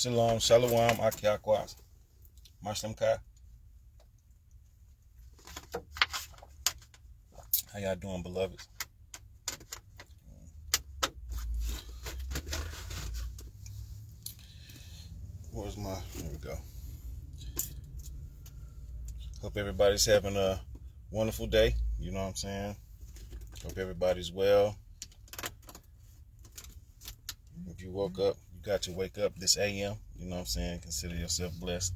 Shalom, Shalom, Akiakwas. Mashlem Kai. How y'all doing, beloveds? Where's my, here we go. Hope everybody's having a wonderful day. You know what I'm saying? Hope everybody's well. If you woke up, you got to wake up this AM. You know what I'm saying? Consider yourself blessed.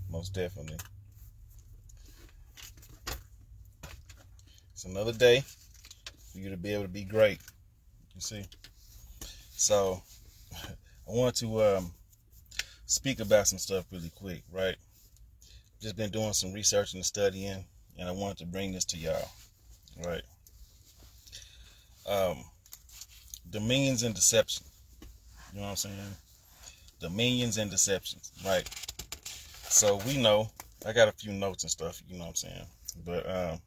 Most definitely. It's another day for you to be able to be great. You see? So, I want to speak about some stuff really quick, right? Just been doing some research and studying, and I wanted to bring this to y'all, right? Dominions and deception. You know what I'm saying? Dominions and deceptions, right? So we know, I got a few notes and stuff, you know what I'm saying? But,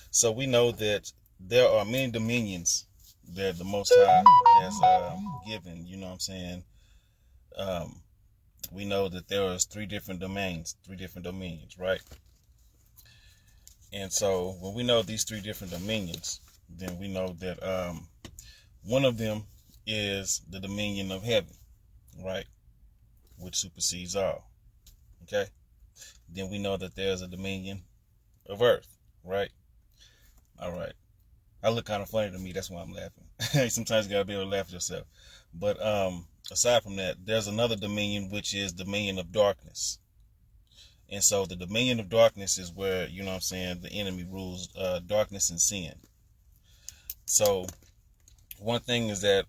so we know that there are many dominions that the Most High has given, you know what I'm saying? We know that there is three different dominions, right? And so when we know these three different dominions, then we know that one of them is the dominion of heaven, right? Which supersedes all. Okay? Then we know that there's a dominion of earth, right? All right. I look kind of funny to me. That's why I'm laughing. Sometimes you gotta be able to laugh at yourself. But aside from that, there's another dominion, which is dominion of darkness. And so the dominion of darkness is where, you know what I'm saying, the enemy rules darkness and sin. So one thing is that,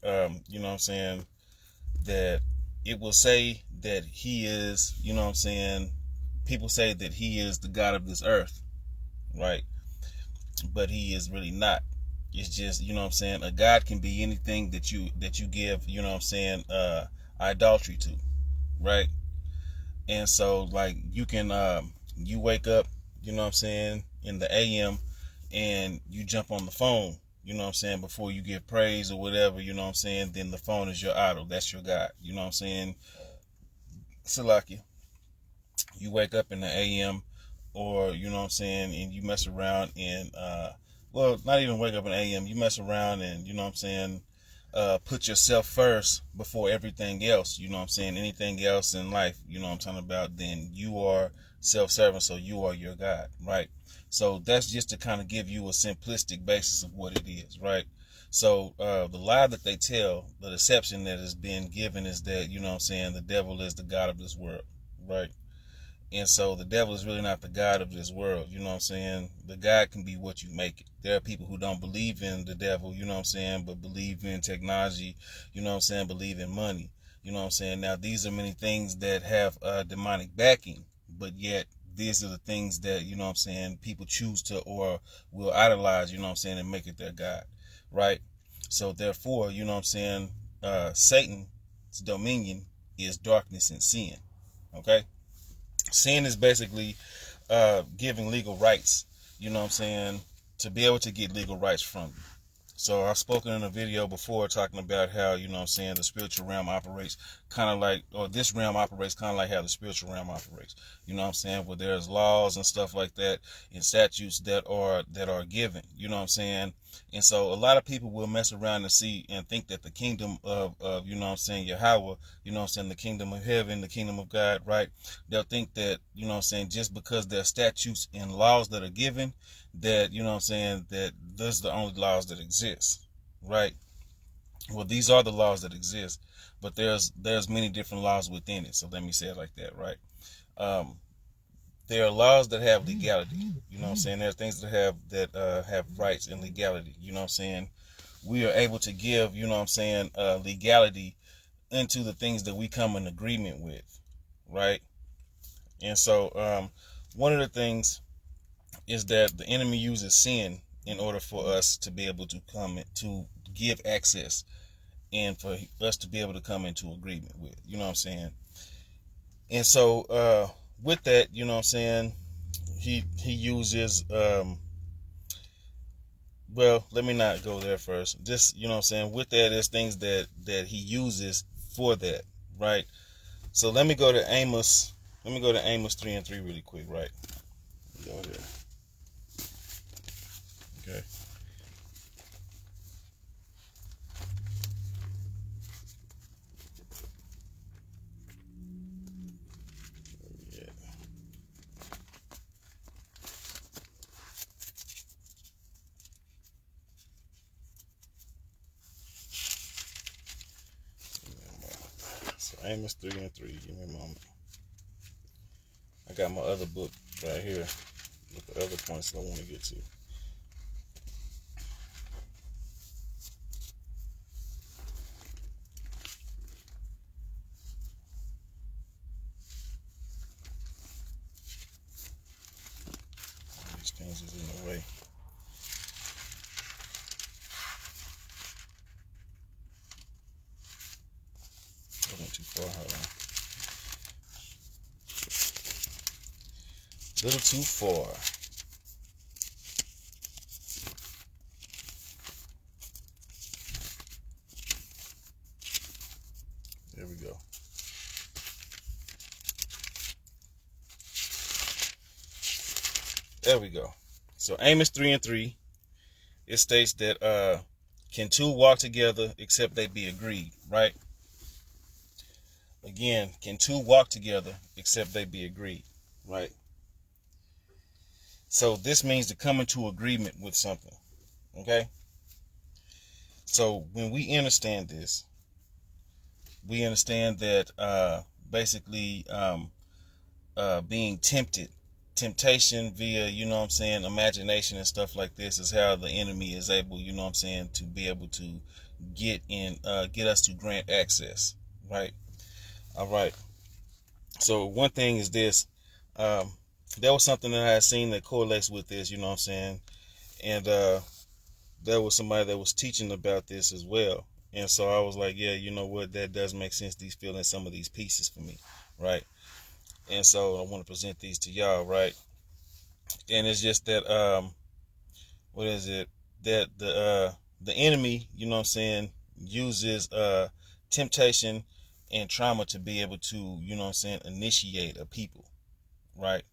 you know what I'm saying, that it will say that he is, you know what I'm saying, people say that he is the God of this earth, right? But he is really not. It's just, you know what I'm saying, a God can be anything that you give, you know what I'm saying, idolatry to, right? And so, like, you can, you wake up, you know what I'm saying, in the AM, and you jump on the phone, you know what I'm saying, before you give praise or whatever, you know what I'm saying, then the phone is your idol. That's your God. You know what I'm saying? Salakia. You wake up in the AM, or, you know what I'm saying, and you mess around and, well, not even wake up in the AM, you mess around and, you know what I'm saying, put yourself first before everything else, you know what I'm saying, anything else in life, you know what I'm talking about, then you are self-serving, so you are your God, right? So that's just to kind of give you a simplistic basis of what it is, right? So the lie that they tell, the deception that has been given is that, you know what I'm saying, the devil is the God of this world, right? And so the devil is really not the God of this world. You know what I'm saying? The God can be what you make it. There are people who don't believe in the devil, you know what I'm saying, but believe in technology, you know what I'm saying, believe in money. You know what I'm saying? Now, these are many things that have demonic backing, but yet these are the things that, you know what I'm saying, people choose to or will idolize, you know what I'm saying, and make it their God, right? So therefore, you know what I'm saying, Satan's dominion is darkness and sin, okay? Sin is basically giving legal rights, you know what I'm saying, to be able to get legal rights from you. So I've spoken in a video before talking about how, you know what I'm saying, the spiritual realm operates kind of like, or this realm operates kind of like how the spiritual realm operates. You know what I'm saying? Where there's laws and stuff like that and statutes that are given. You know what I'm saying? And so a lot of people will mess around and see and think that the kingdom of you know what I'm saying, Yahweh, you know what I'm saying, the kingdom of heaven, the kingdom of God, right? They'll think that, you know what I'm saying, just because there are statutes and laws that are given, that, you know what I'm saying, that those are the only laws that exist, right? Well, these are the laws that exist, but there's many different laws within it. So let me say it like that, right? There are laws that have legality. You know what I'm saying? There are things that have rights and legality. You know what I'm saying? We are able to give, you know what I'm saying, legality into the things that we come in agreement with, right? And so one of the things is that the enemy uses sin in order for us to be able to come to give access and for us to be able to come into agreement with, you know what I'm saying? And so with that, you know what I'm saying, he uses well, let me not go there first. Just, you know what I'm saying, with that, there's things that he uses for that, right? So let me go to Amos. Let me go to Amos 3:3 really quick, right? Go here. Okay. Yeah. So Amos 3:3. Give me a moment. I got my other book right here with the other points I want to get to. These things is in the way. I went too far. Hold on. A little too far. There we go. There we go. So Amos 3:3, it states that can two walk together except they be agreed, right? Again, can two walk together except they be agreed, right? So this means to come into agreement with something, okay? So when we understand this, we understand that basically being temptation via, imagination and stuff like this is how the enemy is able, to be able to get us to grant access, right? All right. So one thing is this, there was something that I had seen that correlates with this, and there was somebody that was teaching about this as well. And so I was like, yeah, you know what, that does make sense, these filling some of these pieces for me, right? And so I want to present these to y'all, right? And it's just that what is it? That the enemy, uses temptation and trauma to be able to, initiate a people, right?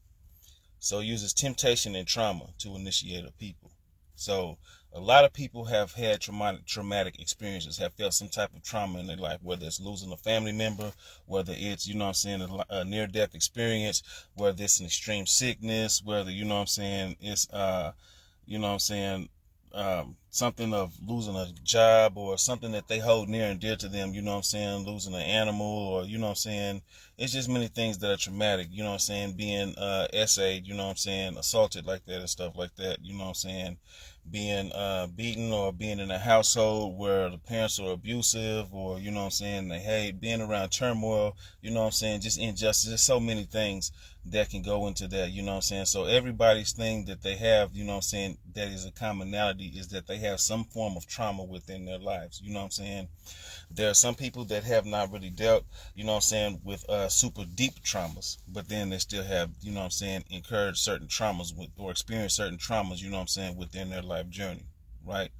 So it uses temptation and trauma to initiate a people. So a lot of people have had traumatic experiences, have felt some type of trauma in their life, whether it's losing a family member, whether it's, a near-death experience, whether it's an extreme sickness, whether, it's, something of losing a job or something that they hold near and dear to them, losing an animal or, it's just many things that are traumatic, being essayed, assaulted like that and stuff like that, being beaten or being in a household where the parents are abusive or, they hate being around turmoil, just injustice. There's so many things that can go into that, So everybody's thing that they have, that is a commonality is that they have some form of trauma within their lives, There are some people that have not really dealt, with super deep traumas, but then they still have, incurred certain traumas or experienced certain traumas, within their life journey, right?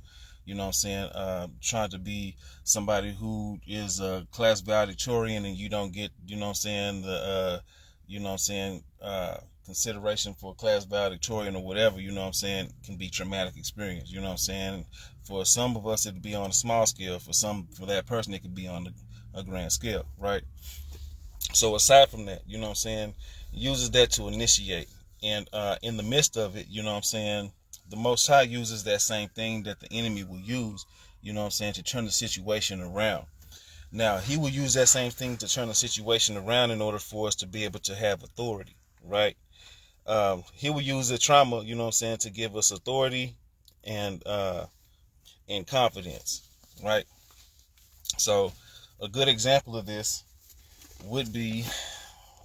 Trying to be somebody who is a class valedictorian and you don't get, the, consideration for a class valedictorian or whatever, can be traumatic experience, For some of us, it'd be on a small scale. For that person, it could be on a grand scale, right? So aside from that, uses that to initiate. And in the midst of it, the Most High uses that same thing that the enemy will use, to turn the situation around. Now, he will use that same thing to turn the situation around in order for us to be able to have authority, right? He will use the trauma, to give us authority and confidence, right? So a good example of this would be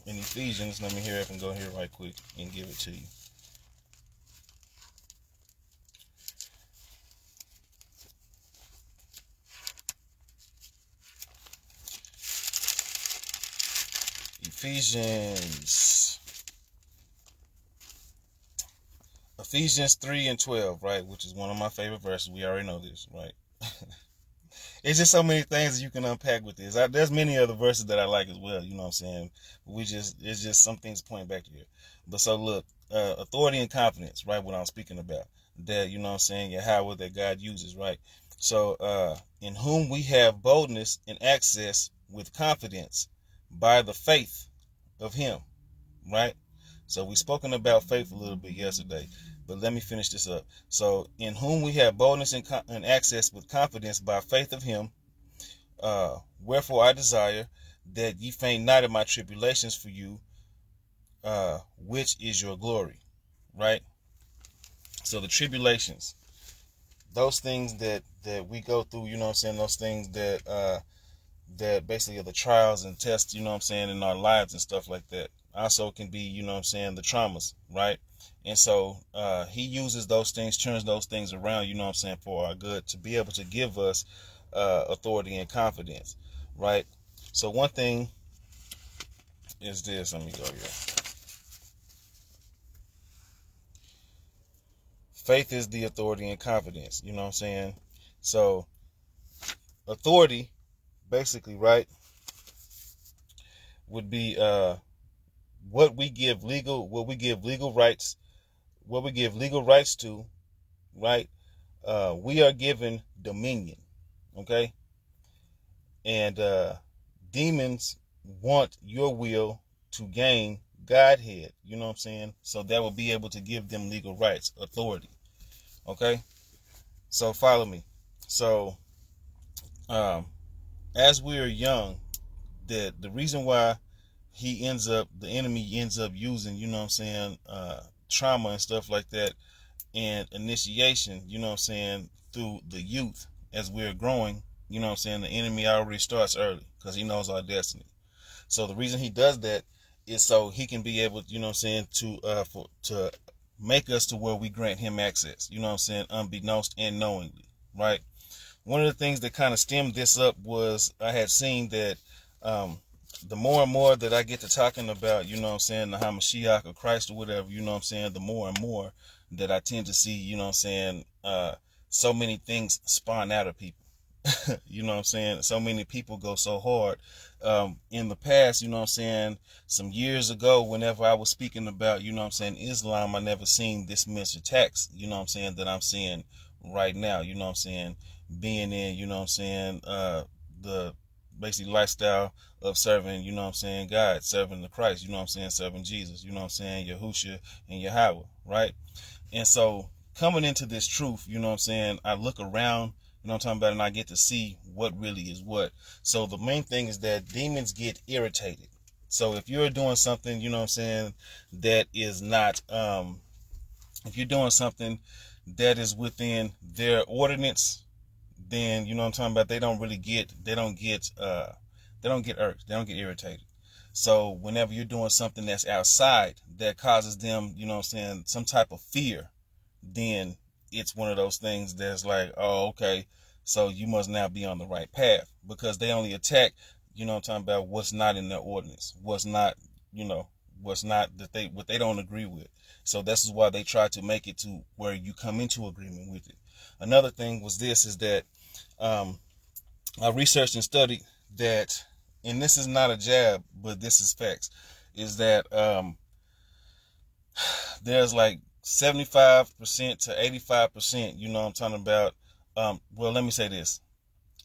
in Ephesians. Let me hear if I can go here right quick and give it to you. Ephesians 3:12, right, which is one of my favorite verses. We already know this, right? it's just so many things that you can unpack with this. There's many other verses that I like as well. You know what I'm saying? It's just some things point back to here. But so look, authority and confidence, right? What I'm speaking about, that you know what I'm saying, Yahweh that God uses, right? So, in whom we have boldness and access with confidence by the faith of Him, right? So we spoken about faith a little bit yesterday, but let me finish this up. So, in whom we have boldness and access with confidence by faith of Him, wherefore I desire that ye faint not in my tribulations for you, which is your glory, right? So the tribulations, those things that we go through, you know what I'm saying, those things that basically are the trials and tests, you know what I'm saying, in our lives and stuff like that. Also can be, you know what I'm saying, the traumas, right? And so he uses those things, turns those things around, you know what I'm saying, for our good, to be able to give us authority and confidence, right? So one thing is this, let me go here. Faith is the authority and confidence, you know what I'm saying? So authority, basically, right, would be what we give legal rights, what we give legal rights to, right? We are given dominion, okay? And demons want your will to gain Godhead, you know what I'm saying? So that will be able to give them legal rights, authority, okay? So follow me. So as we are young, the reason why the enemy ends up using, you know what I'm saying, trauma and stuff like that, and initiation, you know what I'm saying, through the youth as we're growing, you know what I'm saying, the enemy already starts early because he knows our destiny. So the reason he does that is so he can be able, you know what I'm saying, to make us to where we grant him access, you know what I'm saying, unbeknownst and knowingly, right? One of the things that kind of stemmed this up was I had seen that the more and more that I get to talking about, you know what I'm saying, the Hamashiach or Christ or whatever, you know what I'm saying, the more and more that I tend to see, you know what I'm saying, so many things spawn out of people. You know what I'm saying? So many people go so hard. In the past, you know what I'm saying, some years ago, whenever I was speaking about, you know what I'm saying, Islam, I never seen this much attacks, you know what I'm saying, that I'm seeing right now, you know what I'm saying, being in, you know what I'm saying, the basically lifestyle of serving, you know what I'm saying, God, serving the Christ, you know what I'm saying, serving Jesus, you know what I'm saying, Yahushua and Yahweh, right? And so coming into this truth, you know what I'm saying, I look around, you know what I'm talking about, and I get to see what really is what. So the main thing is that demons get irritated. So if you're doing something, you know what I'm saying, that is not, if you're doing something that is within their ordinance, then you know what I'm talking about, they don't get irked, they don't get irritated. So whenever you're doing something that's outside that causes them, you know what I'm saying, some type of fear, then it's one of those things that's like, oh, okay, so you must now be on the right path, because they only attack, you know what I'm talking about, what's not in their ordinance, what's not, you know, what's not what they don't agree with. So this is why they try to make it to where you come into agreement with it. Another thing was this, is that I researched and studied that, and this is not a jab, but this is facts, is that there's like 75% to 85%, you know what I'm talking about. Well, let me say this,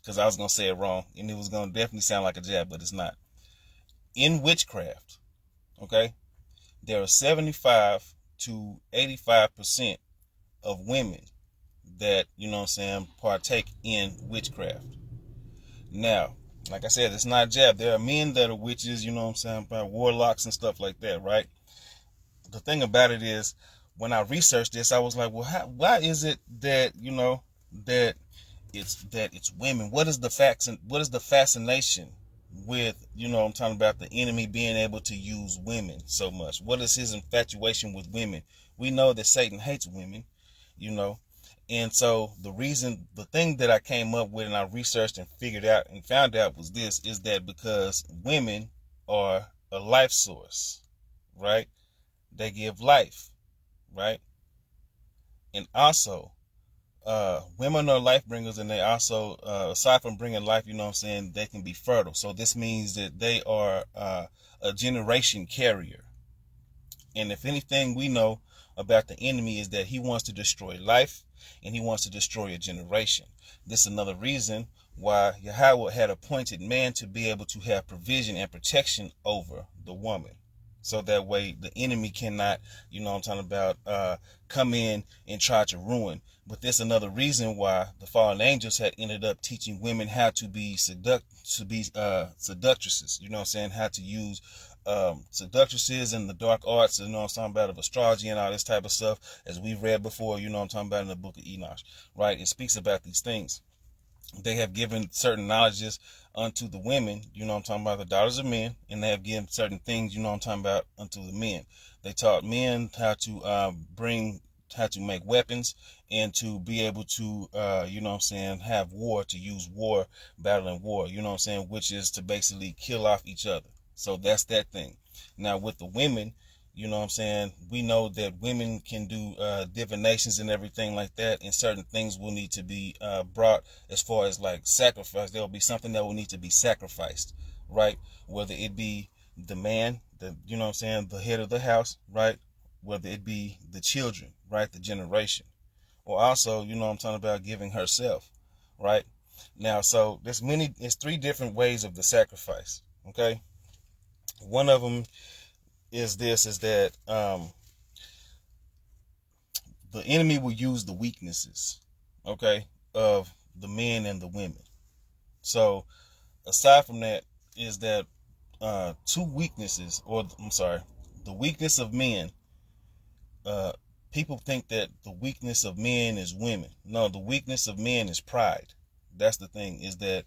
because I was going to say it wrong, and it was going to definitely sound like a jab, but it's not. In witchcraft, okay, there are 75 to 85% of women that, you know what I'm saying, partake in witchcraft. Now, like I said, it's not a jab. There are men that are witches, you know what I'm saying, about warlocks and stuff like that, right? The thing about it is, when I researched this, I was like, well, why is it that, you know, that it's women? What is the facts, and what is the fascination with, you know, I'm talking about the enemy being able to use women so much? What is his infatuation with women? We know that Satan hates women, you know. And so the thing that I came up with and I researched and figured out and found out was this, is that because women are a life source, right? They give life, right? And also, women are life bringers, and they also, aside from bringing life, you know what I'm saying, they can be fertile. So this means that they are a generation carrier. And if anything we know about the enemy is that he wants to destroy life and he wants to destroy a generation. This is another reason why Yahweh had appointed man to be able to have provision and protection over the woman. So that way the enemy cannot, you know what I'm talking about, come in and try to ruin. But this is another reason why the fallen angels had ended up teaching women how to be seductresses, you know what I'm saying, how to use seductresses and the dark arts, you know what I'm talking about, of astrology and all this type of stuff, as we've read before, you know what I'm talking about, in the book of Enoch, right? It speaks about these things. They have given certain knowledges unto the women, you know what I'm talking about, the daughters of men, and they have given certain things, you know what I'm talking about, unto the men. They taught men how to how to make weapons and to be able to, you know what I'm saying, have war, to use war, battle and war, you know what I'm saying, which is to basically kill off each other. So that's that thing. Now with the women, you know what I'm saying, we know that women can do divinations and everything like that, and certain things will need to be brought as far as like sacrifice. There will be something that will need to be sacrificed, right? Whether it be the man, you know what I'm saying, the head of the house, right? Whether it be the children, right? The generation. Or also, you know what I'm talking about, giving herself, right? Now, so there's three different ways of the sacrifice, okay? One of them is that the enemy will use the weaknesses, okay, of the men and the women. So aside from that is that two weaknesses, or I'm sorry, the weakness of men. People think that the weakness of men is women. No, the weakness of men is pride. That's the thing, is that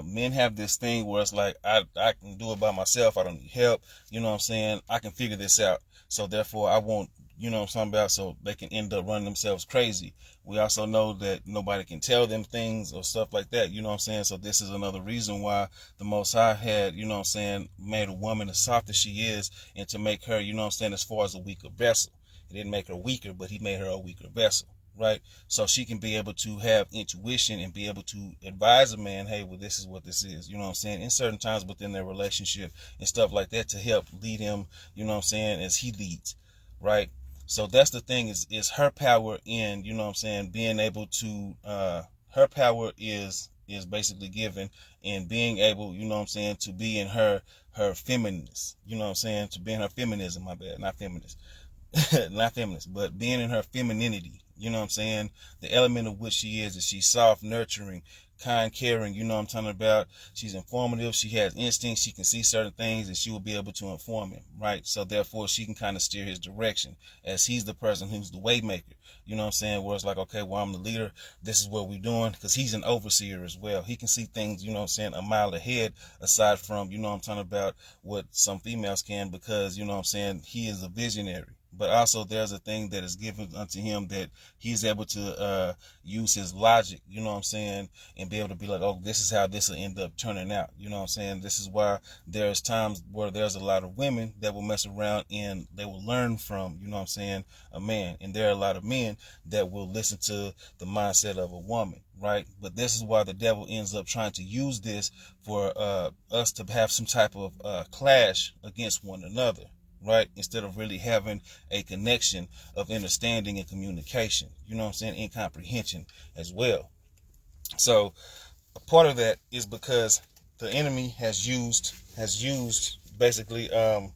men have this thing where it's like, I can do it by myself. I don't need help. You know what I'm saying? I can figure this out. So therefore I won't, you know what I'm talking about? So they can end up running themselves crazy. We also know that nobody can tell them things or stuff like that. You know what I'm saying? So this is another reason why the Most High had, you know what I'm saying, made a woman as soft as she is, and to make her, you know what I'm saying, as far as a weaker vessel. He didn't make her weaker, but he made her a weaker vessel, right? So she can be able to have intuition and be able to advise a man, hey, well, this is what this is, you know what I'm saying, in certain times within their relationship and stuff like that, to help lead him, you know what I'm saying, as he leads, right? So that's the thing, is her power in, you know what I'm saying, being able to, her power is basically given in being able, you know what I'm saying, to be in her feminineness, you know what I'm saying, to be in her feminism, my bad, not feminist. Not feminist, but being in her femininity, you know what I'm saying, the element of which she is she's soft, nurturing, kind, caring, you know what I'm talking about. She's informative, she has instincts, she can see certain things, and she will be able to inform him, right? So therefore she can kind of steer his direction, as he's the person who's the way maker, you know what I'm saying, where it's like, okay, well, I'm the leader, this is what we're doing, because he's an overseer as well. He can see things, you know what I'm saying, a mile ahead, aside from, you know what I'm talking about, what some females can, because, you know what I'm saying, he is a visionary. But also there's a thing that is given unto him, that he's able to use his logic, you know what I'm saying, and be able to be like, oh, this is how this will end up turning out. You know what I'm saying? This is why there's times where there's a lot of women that will mess around and they will learn from, you know what I'm saying, a man. And there are a lot of men that will listen to the mindset of a woman, right? But this is why the devil ends up trying to use this for us to have some type of clash against one another, right? Instead of really having a connection of understanding and communication, you know what I'm saying, and comprehension as well. So a part of that is because the enemy has used basically the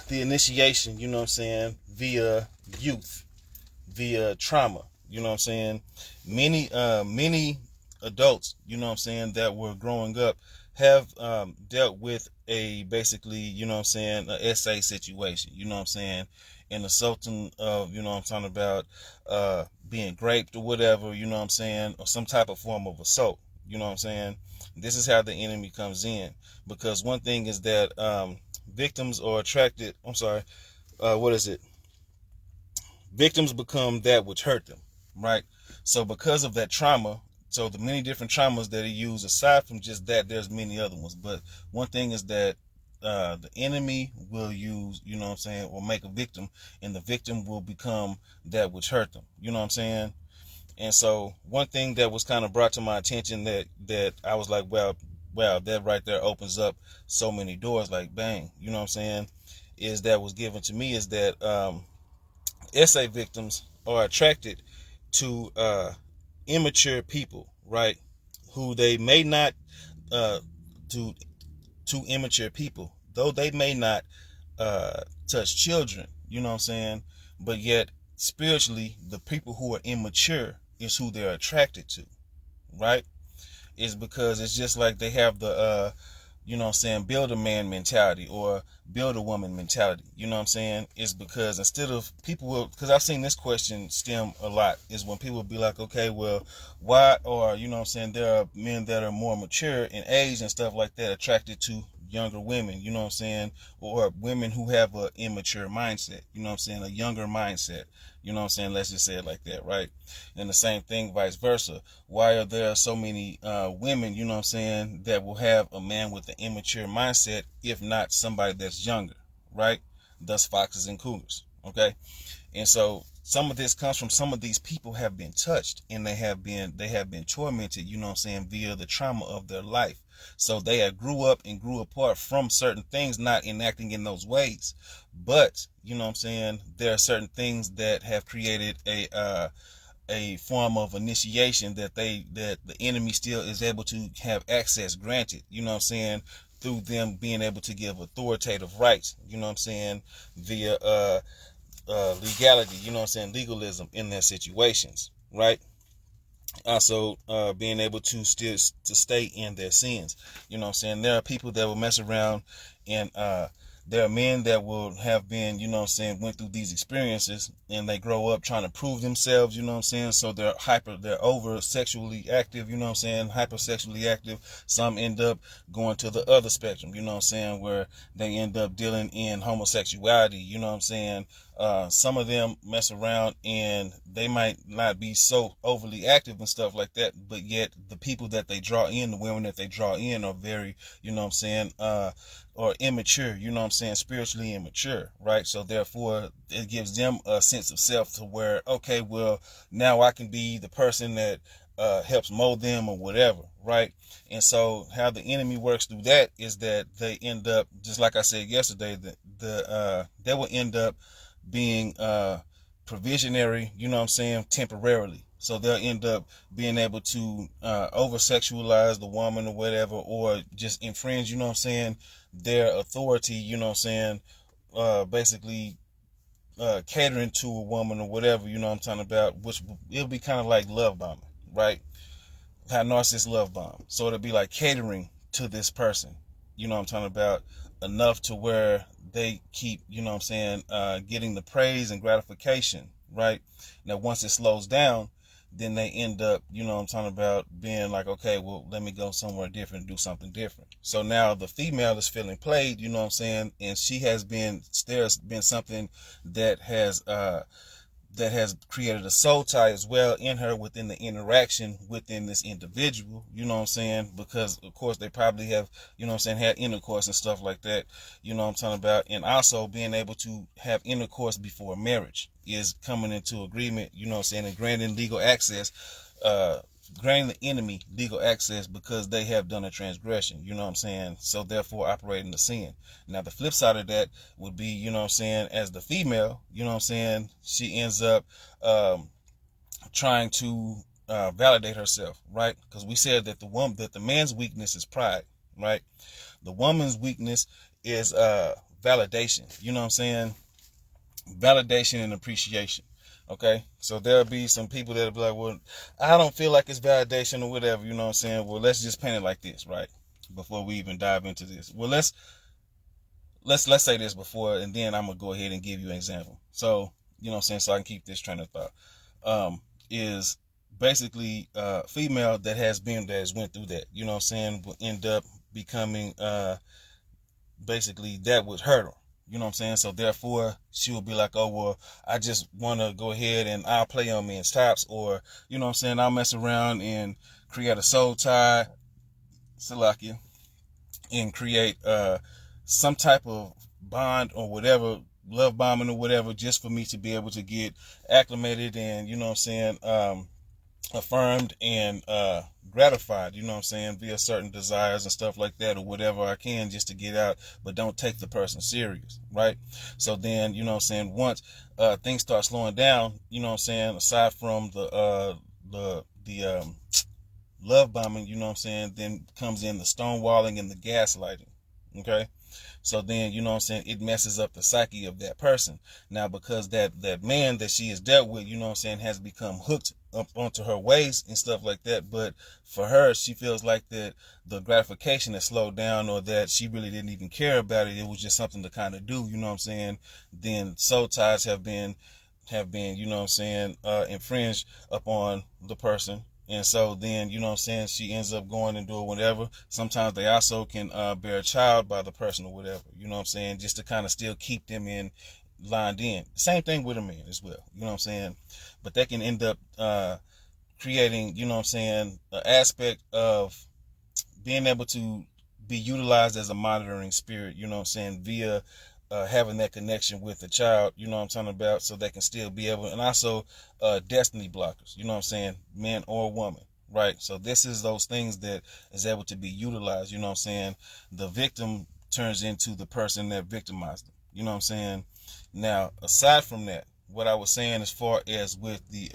initiation, you know what I'm saying, via youth, via trauma, you know what I'm saying. Many adults, you know what I'm saying, that were growing up have dealt with a basically, you know what I'm saying, a SA situation, you know what I'm saying, an assaulting of, you know what I'm talking about, being raped or whatever, you know what I'm saying, or some type of form of assault, you know what I'm saying. This is how the enemy comes in, because one thing is that victims are attracted, victims become that which hurt them, right? So because of that trauma, so the many different traumas that he used, aside from just that, there's many other ones. But one thing is that the enemy will use, you know what I'm saying, or make a victim, and the victim will become that which hurt them. You know what I'm saying? And so one thing that was kind of brought to my attention that I was like, well, that right there opens up so many doors, like bang, you know what I'm saying, is that was given to me is that SA victims are attracted to immature people, right? Who they may not to immature people, though they may not touch children, you know what I'm saying, but yet spiritually the people who are immature is who they're attracted to, right? Is because it's just like they have the you know what I'm saying, build a man mentality or build a woman mentality. You know what I'm saying? It's because instead of people will, because I've seen this question stem a lot, is when people be like, okay, well, why, or, you know what I'm saying, there are men that are more mature in age and stuff like that attracted to younger women, you know what I'm saying, or women who have an immature mindset, you know what I'm saying, a younger mindset, you know what I'm saying, let's just say it like that, right? And the same thing vice versa. Why are there so many women, you know what I'm saying, that will have a man with an immature mindset, if not somebody that's younger, right? Thus foxes and cougars, okay? And so some of this comes from some of these people have been touched and they have been tormented, you know what I'm saying, via the trauma of their life. So they have grew up and grew apart from certain things, not enacting in those ways. But, you know what I'm saying, there are certain things that have created a form of initiation that the enemy still is able to have access granted, you know what I'm saying, through them being able to give authoritative rights, you know what I'm saying, via legality, you know what I'm saying, legalism in their situations, right? Also being able to still to stay in their sins, you know what I'm saying. There are people that will mess around and there are men that will have been, you know what I'm saying, went through these experiences and they grow up trying to prove themselves, you know what I'm saying, so they're over sexually active, you know what I'm saying, hypersexually active. Some end up going to the other spectrum, you know what I'm saying, where they end up dealing in homosexuality, you know what I'm saying. Some of them mess around and they might not be so overly active and stuff like that, but yet the people that they draw in, the women that they draw in are very, you know what I'm saying, or immature, you know what I'm saying, spiritually immature, right? So therefore it gives them a sense of self to where, okay, well, now I can be the person that helps mold them or whatever, right? And so how the enemy works through that is that they end up, just like I said yesterday, they will end up being provisionary, you know what I'm saying, temporarily. So they'll end up being able to over sexualize the woman or whatever, or just infringe, you know what I'm saying, their authority, you know what I'm saying, basically catering to a woman or whatever, you know what I'm talking about, which it'll be kind of like love bombing, right? How narcissists love bomb. So it'll be like catering to this person, you know what I'm talking about, enough to where they keep, you know what I'm saying, getting the praise and gratification, right? Now, once it slows down, then they end up, you know what I'm talking about, being like, okay, well, let me go somewhere different, do something different. So now the female is feeling played, you know what I'm saying, and there's been something that has created a soul tie as well in her within the interaction within this individual, you know what I'm saying, because of course they probably have, you know what I'm saying, had intercourse and stuff like that, you know what I'm talking about. And also being able to have intercourse before marriage is coming into agreement, you know what I'm saying, and granting legal access, granting the enemy legal access because they have done a transgression, you know what I'm saying, so therefore operating the sin. Now the flip side of that would be, you know what I'm saying, as the female, you know what I'm saying, she ends up trying to validate herself, right? Because we said that the man's weakness is pride, right? The woman's weakness is validation, you know what I'm saying, validation and appreciation. Okay, so there'll be some people that'll be like, well, I don't feel like it's validation or whatever, you know what I'm saying. Well, let's just paint it like this, right? Before we even dive into this. Well, let's say this before, and then I'm gonna go ahead and give you an example. So, you know what I'm saying, so I can keep this train of thought. Is basically female that has went through that, you know what I'm saying, will end up becoming basically that would hurt her. You know what I'm saying? So therefore, she will be like, oh, well, I just want to go ahead and I'll play on men's tops, or, you know what I'm saying, I'll mess around and create a soul tie, Salakia, and create some type of bond or whatever, love bombing or whatever, just for me to be able to get acclimated and, you know what I'm saying, affirmed and gratified, you know what I'm saying, via certain desires and stuff like that, or whatever I can, just to get out, but don't take the person serious, right? So then, you know what I'm saying, once things start slowing down, you know what I'm saying, aside from the love bombing, you know what I'm saying, then comes in the stonewalling and the gaslighting, okay? So then, you know what I'm saying, it messes up the psyche of that person. Now, because that man that she has dealt with, you know what I'm saying, has become hooked up onto her ways and stuff like that. But for her, she feels like that the gratification has slowed down, or that she really didn't even care about it. It was just something to kind of do, you know what I'm saying? Then soul ties have been, you know what I'm saying, infringed upon the person. And so then, you know what I'm saying, she ends up going and doing whatever. Sometimes they also can bear a child by the person or whatever, you know what I'm saying, just to kind of still keep them lined in. Same thing with a man as well, you know what I'm saying. But they can end up creating, you know what I'm saying, an aspect of being able to be utilized as a monitoring spirit, you know what I'm saying, via having that connection with the child, you know what I'm talking about, so they can still be able, and also destiny blockers, you know what I'm saying, man or woman, right? So this is those things that is able to be utilized, you know what I'm saying. The victim turns into the person that victimized them, you know what I'm saying. Now, aside from that, what I was saying as far as with the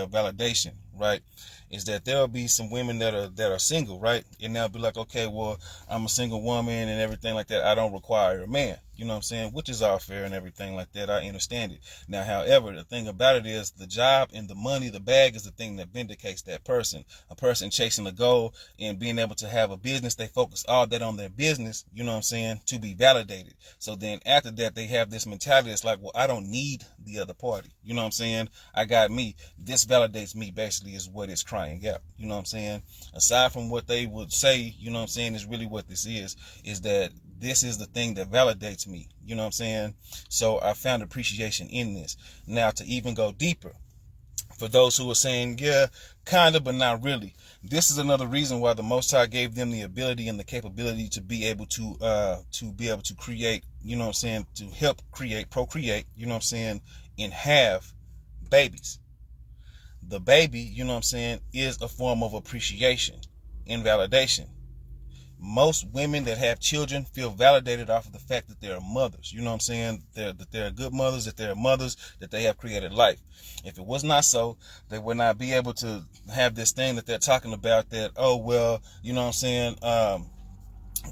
validation, right, is that there'll be some women that are single, right, and they'll be like, okay, well, I'm a single woman and everything like that, I don't require a man, you know what I'm saying, which is all fair and everything like that. I understand it. Now, however, the thing about it is the job and the money, the bag, is the thing that vindicates that person. A person chasing a goal and being able to have a business, they focus all that on their business, you know what I'm saying, to be validated. So then after that, they have this mentality. It's like, well, I don't need the other party, you know what I'm saying, I got me. This validates me, basically, is what it's crying out, you know what I'm saying. Aside from what they would say, you know what I'm saying, is really what this is that this is the thing that validates me, you know what I'm saying. So I found appreciation in this. Now, to even go deeper, for those who are saying, yeah, kind of, but not really, this is another reason why the Most High gave them the ability and the capability to be able to create, you know what I'm saying, to help procreate, you know what I'm saying, and have babies. The baby, you know what I'm saying, is a form of appreciation and validation. Most women that have children feel validated off of the fact that they're mothers. You know what I'm saying? That they're good mothers, that they're mothers, that they have created life. If it was not so, they would not be able to have this thing that they're talking about, that, oh, well, you know what I'm saying,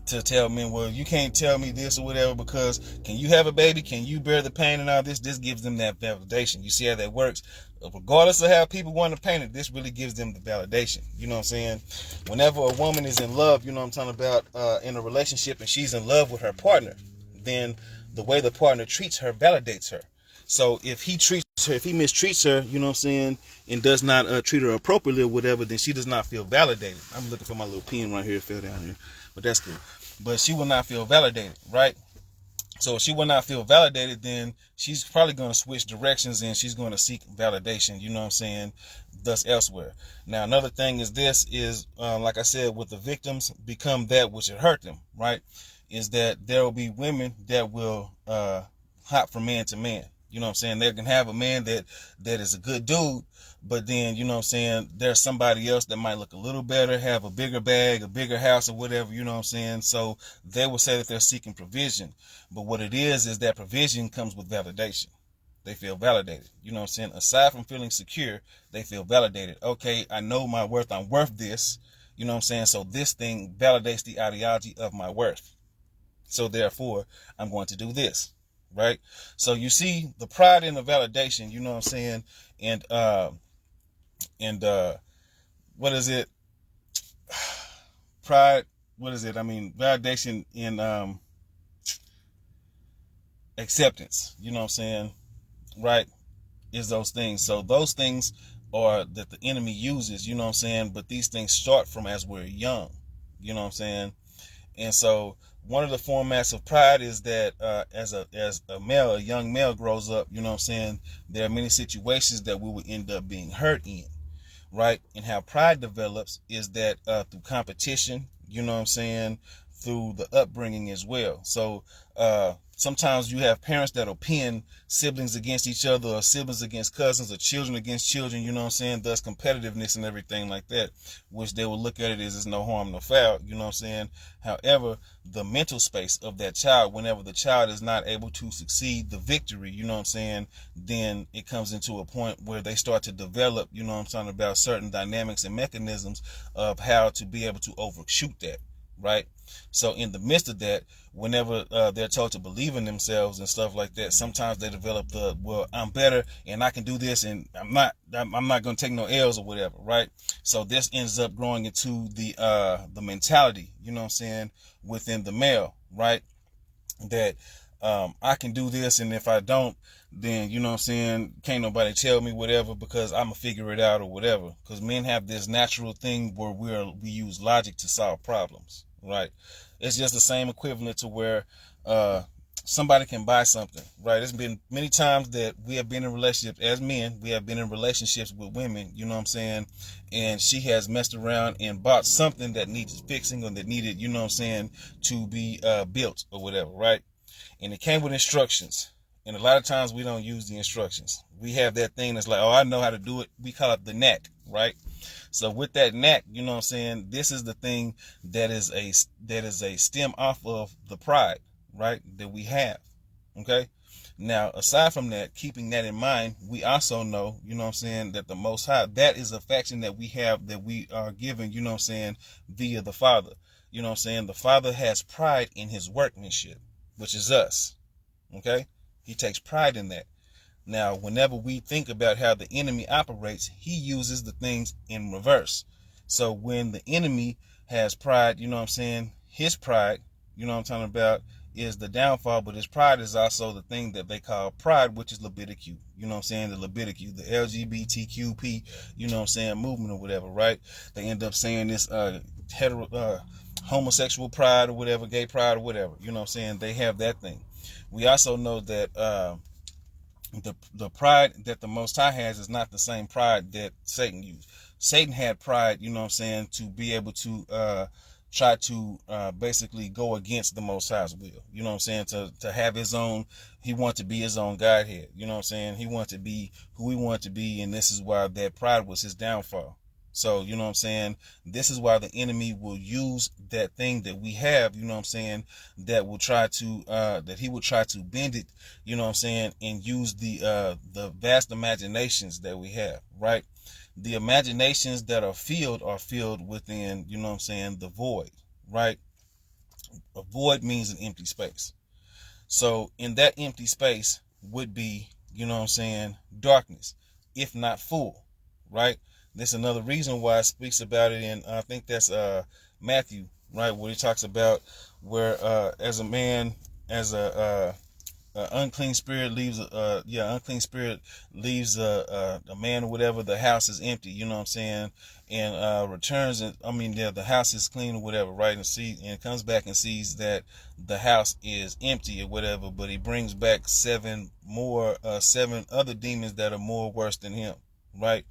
to tell men, well, you can't tell me this or whatever, because can you have a baby? Can you bear the pain and all this? This gives them that validation. You see how that works? Regardless of how people want to paint it, this really gives them the validation. You know what I'm saying? Whenever a woman is in love, you know what I'm talking about, in a relationship, and she's in love with her partner, then the way the partner treats her validates her. So if he mistreats her, you know what I'm saying, and does not treat her appropriately or whatever, then she does not feel validated. I'm looking for my little pen right here. It fell down here, but that's cool. But she will not feel validated, right? So if she will not feel validated, then she's probably going to switch directions and she's going to seek validation, you know what I'm saying, thus elsewhere. Now, another thing is this is, like I said, with the victims become that which had hurt them, right, is that there will be women that will hop from man to man. You know what I'm saying? They can have a man that is a good dude, but then, you know what I'm saying, there's somebody else that might look a little better, have a bigger bag, a bigger house or whatever, you know what I'm saying? So they will say that they're seeking provision. But what it is that provision comes with validation. They feel validated. You know what I'm saying? Aside from feeling secure, they feel validated. Okay, I know my worth. I'm worth this. You know what I'm saying? So this thing validates the ideology of my worth. So therefore, I'm going to do this. Right? So you see the pride in the validation, you know what I'm saying? And what is it? Pride, what is it? I mean, validation in acceptance, you know what I'm saying? Right? Is those things. So those things are that the enemy uses, you know what I'm saying? But these things start from as we're young, you know what I'm saying? And so one of the formats of pride is that as a male, a young male grows up, you know what I'm saying, there are many situations that we would end up being hurt in, right? And how pride develops is that through competition, you know what I'm saying, through the upbringing as well. So sometimes you have parents that'll pin siblings against each other, or siblings against cousins, or children against children, you know what I'm saying? Thus competitiveness and everything like that, which they will look at it as no harm, no foul, you know what I'm saying? However, the mental space of that child, whenever the child is not able to succeed the victory, you know what I'm saying, then it comes into a point where they start to develop, you know what I'm talking about, certain dynamics and mechanisms of how to be able to overshoot that, right? So in the midst of that, whenever they're told to believe in themselves and stuff like that, sometimes they develop the, well, I'm better and I can do this, and I'm not going to take no L's or whatever, right? So this ends up growing into the mentality, you know what I'm saying, within the male, right? That I can do this, and if I don't, then, you know what I'm saying, can't nobody tell me whatever, because I'm gonna figure it out or whatever. Because men have this natural thing where we use logic to solve problems, right? It's just the same equivalent to where somebody can buy something, right? It's been many times that we have been in relationships as men. We have been in relationships with women, you know what I'm saying? And she has messed around and bought something that needed fixing, or that needed, you know what I'm saying, to be built or whatever, right? And it came with instructions. And a lot of times we don't use the instructions. We have that thing that's like, oh, I know how to do it. We call it the knack, right? So with that knack, you know what I'm saying, this is the thing that is a stem off of the pride, right, that we have. Okay. Now, aside from that, keeping that in mind, we also know, you know what I'm saying, that the Most High, that is a faction that we have, that we are given, you know what I'm saying, via the Father. You know what I'm saying? The Father has pride in his workmanship, which is us. Okay. He takes pride in that. Now, whenever we think about how the enemy operates, he uses the things in reverse. So when the enemy has pride, you know what I'm saying, his pride, you know what I'm talking about, is the downfall, but his pride is also the thing that they call pride, which is Leviticus. You know what I'm saying, the Leviticus, the LGBTQP, you know what I'm saying, movement or whatever, right? They end up saying this homosexual pride or whatever, gay pride or whatever, you know what I'm saying, they have that thing. We also know that the pride that the Most High has is not the same pride that Satan used. Satan had pride, you know what I'm saying, to be able to try to basically go against the Most High's will. You know what I'm saying, to have his own, he wanted to be his own Godhead. You know what I'm saying, he wanted to be who he wanted to be, and this is why that pride was his downfall. So, you know what I'm saying, this is why the enemy will use that thing that we have, you know what I'm saying, that will try to, that he will try to bend it, you know what I'm saying, and use the vast imaginations that we have, right? The imaginations that are filled within, you know what I'm saying, the void, right? A void means an empty space. So in that empty space would be, you know what I'm saying, darkness, if not full, right? This is another reason why it speaks about it in, I think that's Matthew, right, where he talks about where as a man, as a unclean spirit leaves a man or whatever, the house is empty, you know what I'm saying, and returns, and the house is clean or whatever, right, and comes back and sees that the house is empty or whatever, but he brings back seven other demons that are more worse than him, right?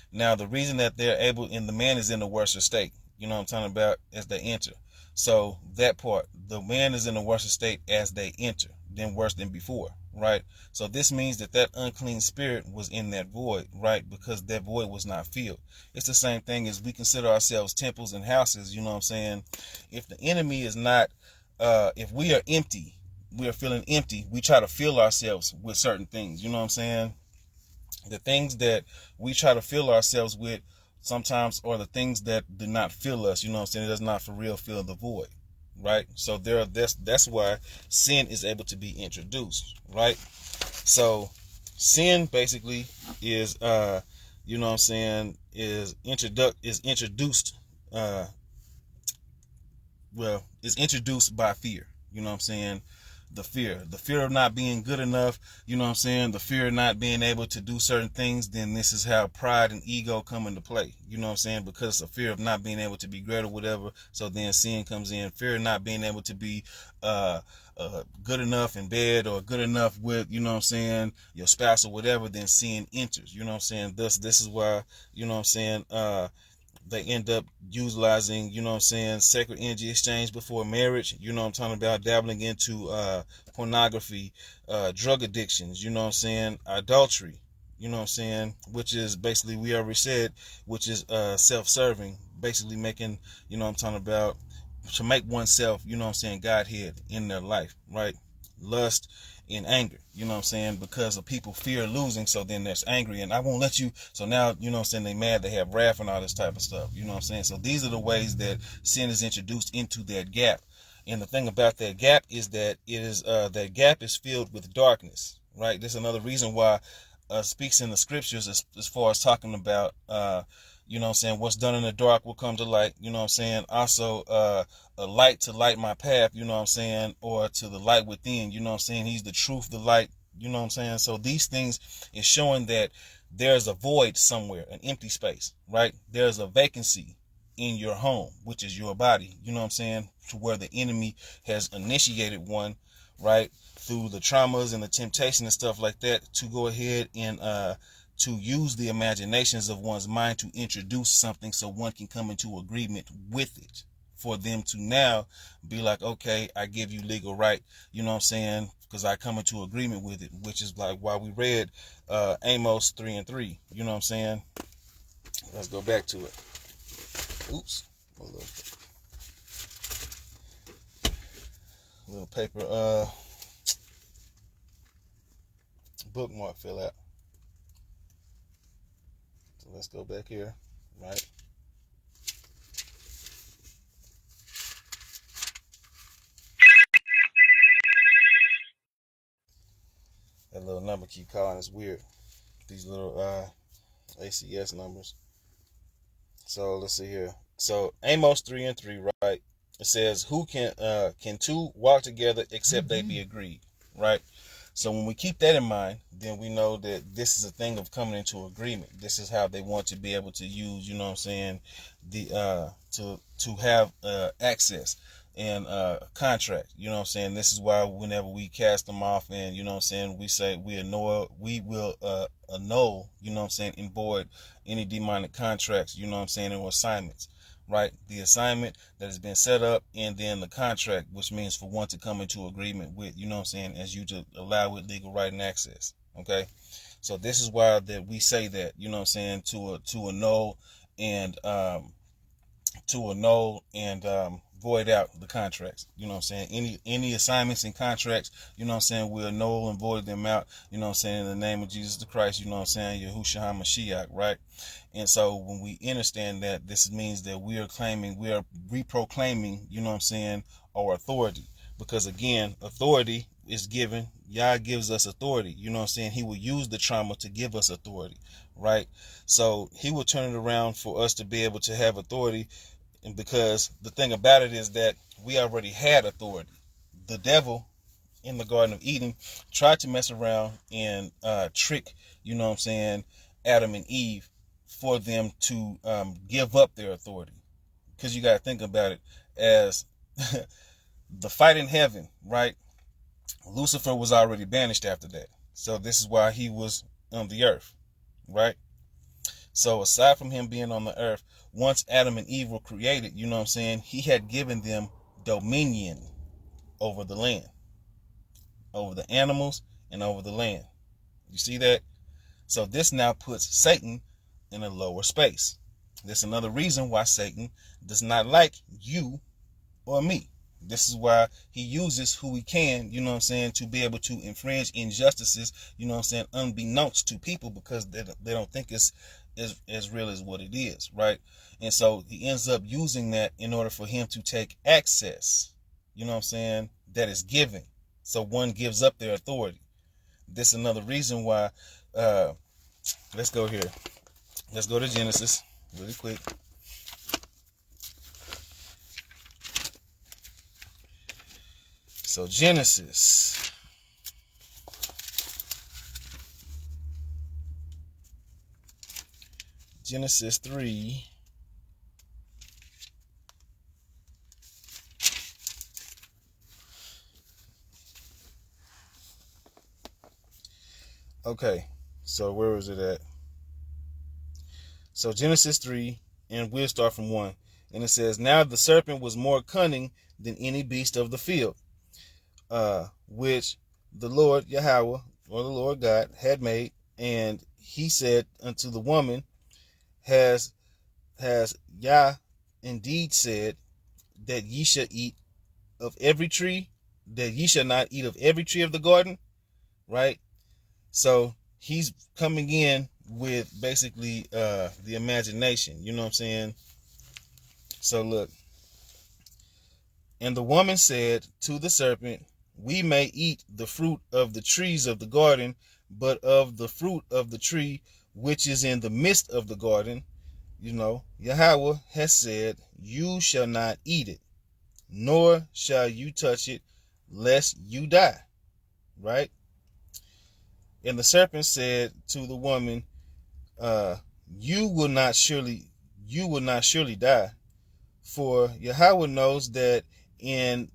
Now, the reason that they're able, and the man is in a worse state, you know what I'm talking about, as they enter. So that part, the man is in a worse state as they enter, than worse than before, right? So this means that that unclean spirit was in that void, right? Because that void was not filled. It's the same thing as we consider ourselves temples and houses, you know what I'm saying? If the enemy is not, if we are empty, we are feeling empty, we try to fill ourselves with certain things, you know what I'm saying? The things that we try to fill ourselves with sometimes are the things that do not fill us, you know what I'm saying? It does not for real fill the void, right? So that's why sin is able to be introduced, right? So sin basically is you know what I'm saying, is introduced by fear, you know what I'm saying? The fear of not being good enough, you know what I'm saying, the fear of not being able to do certain things. Then this is how pride and ego come into play, you know what I'm saying, because of fear of not being able to be great or whatever. So then sin comes in, fear of not being able to be good enough in bed, or good enough with, you know what I'm saying, your spouse or whatever. Then sin enters, you know what I'm saying. Thus, this is why, you know what I'm saying, they end up utilizing, you know what I'm saying, sacred energy exchange before marriage. You know what I'm talking about, dabbling into pornography, drug addictions, you know what I'm saying, adultery, you know what I'm saying, which is basically, we already said, which is self-serving, basically making, you know what I'm talking about, to make oneself, you know what I'm saying, Godhead in their life, right? Lust and anger, you know what I'm saying, because of people fear losing, so then there's angry, and I won't let you, so now, you know what I'm saying, they mad, they have wrath and all this type of stuff, you know what I'm saying. So these are the ways that sin is introduced into that gap. And the thing about that gap is that it is that gap is filled with darkness, right? This is another reason why speaks in the scriptures as far as talking about you know what I'm saying, what's done in the dark will come to light, you know what I'm saying. Also a light to light my path, you know what I'm saying, or to the light within, you know what I'm saying. He's the truth, the light, you know what I'm saying. So these things is showing that there's a void somewhere, an empty space, right? There's a vacancy in your home, which is your body, you know what I'm saying, to where the enemy has initiated one, right, through the traumas and the temptation and stuff like that, to go ahead and to use the imaginations of one's mind to introduce something so one can come into agreement with it, for them to now be like, okay, I give you legal right, you know what I'm saying, because I come into agreement with it, which is like why we read Amos 3:3, you know what I'm saying. Let's go back to it. Oops, a little paper bookmark fell out. So let's go back here, right? That little number keep calling. It's weird. These little ACS numbers. So let's see here. So Amos 3:3, right? It says, "Who can two walk together except they be agreed?" Right. So when we keep that in mind, then we know that this is a thing of coming into agreement. This is how they want to be able to use, you know what I'm saying, the to have access and contract. You know what I'm saying. This is why whenever we cast them off, and you know what I'm saying, we say we will annul, you know what I'm saying, and void any demonic contracts, you know what I'm saying, or assignments. Right, the assignment that has been set up, and then the contract, which means for one to come into agreement with, you know what I'm saying, as you to allow with legal right and access. Okay, so this is why that we say that, you know what I'm saying, to annul and void out the contracts, you know what I'm saying. Any assignments and contracts, you know what I'm saying, we'll annul and void them out, you know what I'm saying, in the name of Jesus the Christ, you know what I'm saying, Yahushua HaMashiach, right? And so when we understand that, this means that we are reproclaiming, you know what I'm saying, our authority. Because again, authority is given. Yah gives us authority, you know what I'm saying. He will use the trauma to give us authority, right? So he will turn it around for us to be able to have authority. And because the thing about it is that we already had authority. The devil in the Garden of Eden tried to mess around and trick, you know what I'm saying, Adam and Eve, for them to give up their authority. Because you got to think about it as the fight in heaven, right? Lucifer was already banished after that. So this is why he was on the earth, right? So aside from him being on the earth, once Adam and Eve were created, you know what I'm saying, he had given them dominion over the land, over the animals, and over the land. You see that? So this now puts Satan in a lower space. This is another reason why Satan does not like you or me. This is why he uses who he can, you know what I'm saying, to be able to infringe injustices, you know what I'm saying, unbeknownst to people, because they don't think it's as real as what it is, right? And so he ends up using that in order for him to take access, you know what I'm saying, that is given. So one gives up their authority. This is another reason why, let's go here. Let's go to Genesis really quick. So Genesis. Genesis 3. Okay, so where was it at? So Genesis 3, and we'll start from 1. And it says, now the serpent was more cunning than any beast of the field, which the Lord Yahweh, or the Lord God, had made. And he said unto the woman, has Yah indeed said that ye shall eat of every tree, that ye shall not eat of every tree of the garden, right? So he's coming in with basically the imagination, you know what I'm saying? So look, and the woman said to the serpent, we may eat the fruit of the trees of the garden, but of the fruit of the tree which is in the midst of the garden, you know, Yahweh has said, you shall not eat it, nor shall you touch it, lest you die, right? And the serpent said to the woman, you will not surely die, for Yahweh knows that in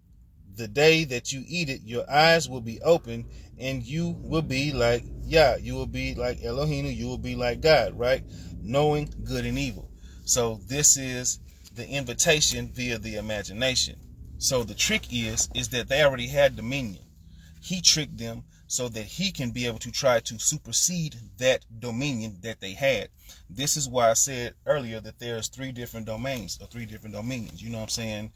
the day that you eat it, your eyes will be open, and you will be like Yah. You will be like Elohim. You will be like God, right? Knowing good and evil. So this is the invitation via the imagination. So the trick is that they already had dominion. He tricked them so that he can be able to try to supersede that dominion that they had. This is why I said earlier that there's 3 different domains or 3 different dominions. You know what I'm saying?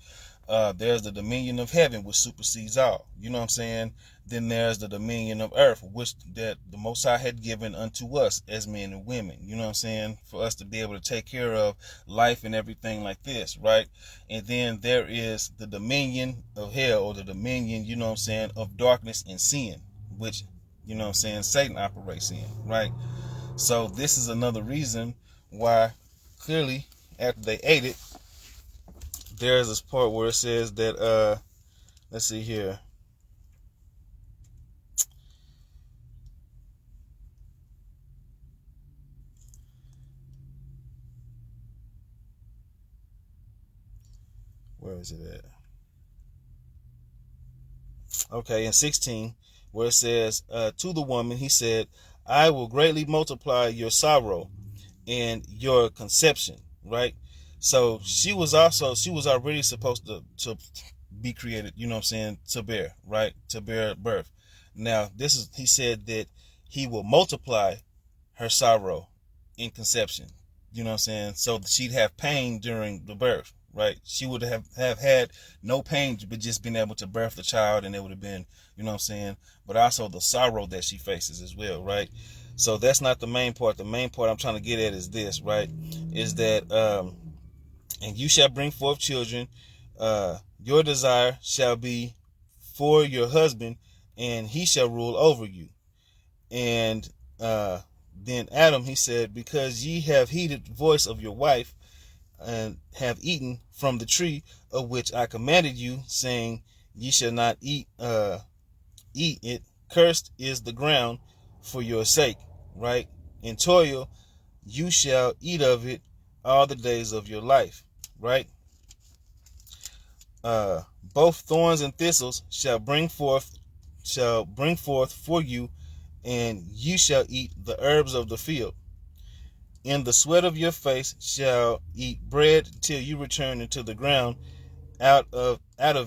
There's the dominion of heaven, which supersedes all. You know what I'm saying? Then there's the dominion of earth, which that the Most High had given unto us as men and women. You know what I'm saying? For us to be able to take care of life and everything like this, right? And then there is the dominion of hell, or the dominion, you know what I'm saying, of darkness and sin, which, you know what I'm saying, Satan operates in, right? So this is another reason why clearly after they ate it, there's this part where it says that, let's see here. Where is it at? Okay, in 16, where it says, to the woman, he said, I will greatly multiply your sorrow and your conception, right? So she was already supposed to be created, you know what I'm saying, to bear, right? To bear birth. Now, he said that he will multiply her sorrow in conception, you know what I'm saying? So that she'd have pain during the birth, right? She would have had no pain, but just been able to birth the child, and it would have been, you know what I'm saying? But also the sorrow that she faces as well, right? So that's not the main part. The main part I'm trying to get at is this, right? Is that, and you shall bring forth children. Your desire shall be for your husband, and he shall rule over you. And then Adam, he said, because ye have heeded the voice of your wife, and have eaten from the tree of which I commanded you, saying, ye shall not eat it. Cursed is the ground for your sake, right? In toil you shall eat of it all the days of your life, right? Both thorns and thistles shall bring forth for you, and you shall eat the herbs of the field. In the sweat of your face shall eat bread till you return into the ground, out of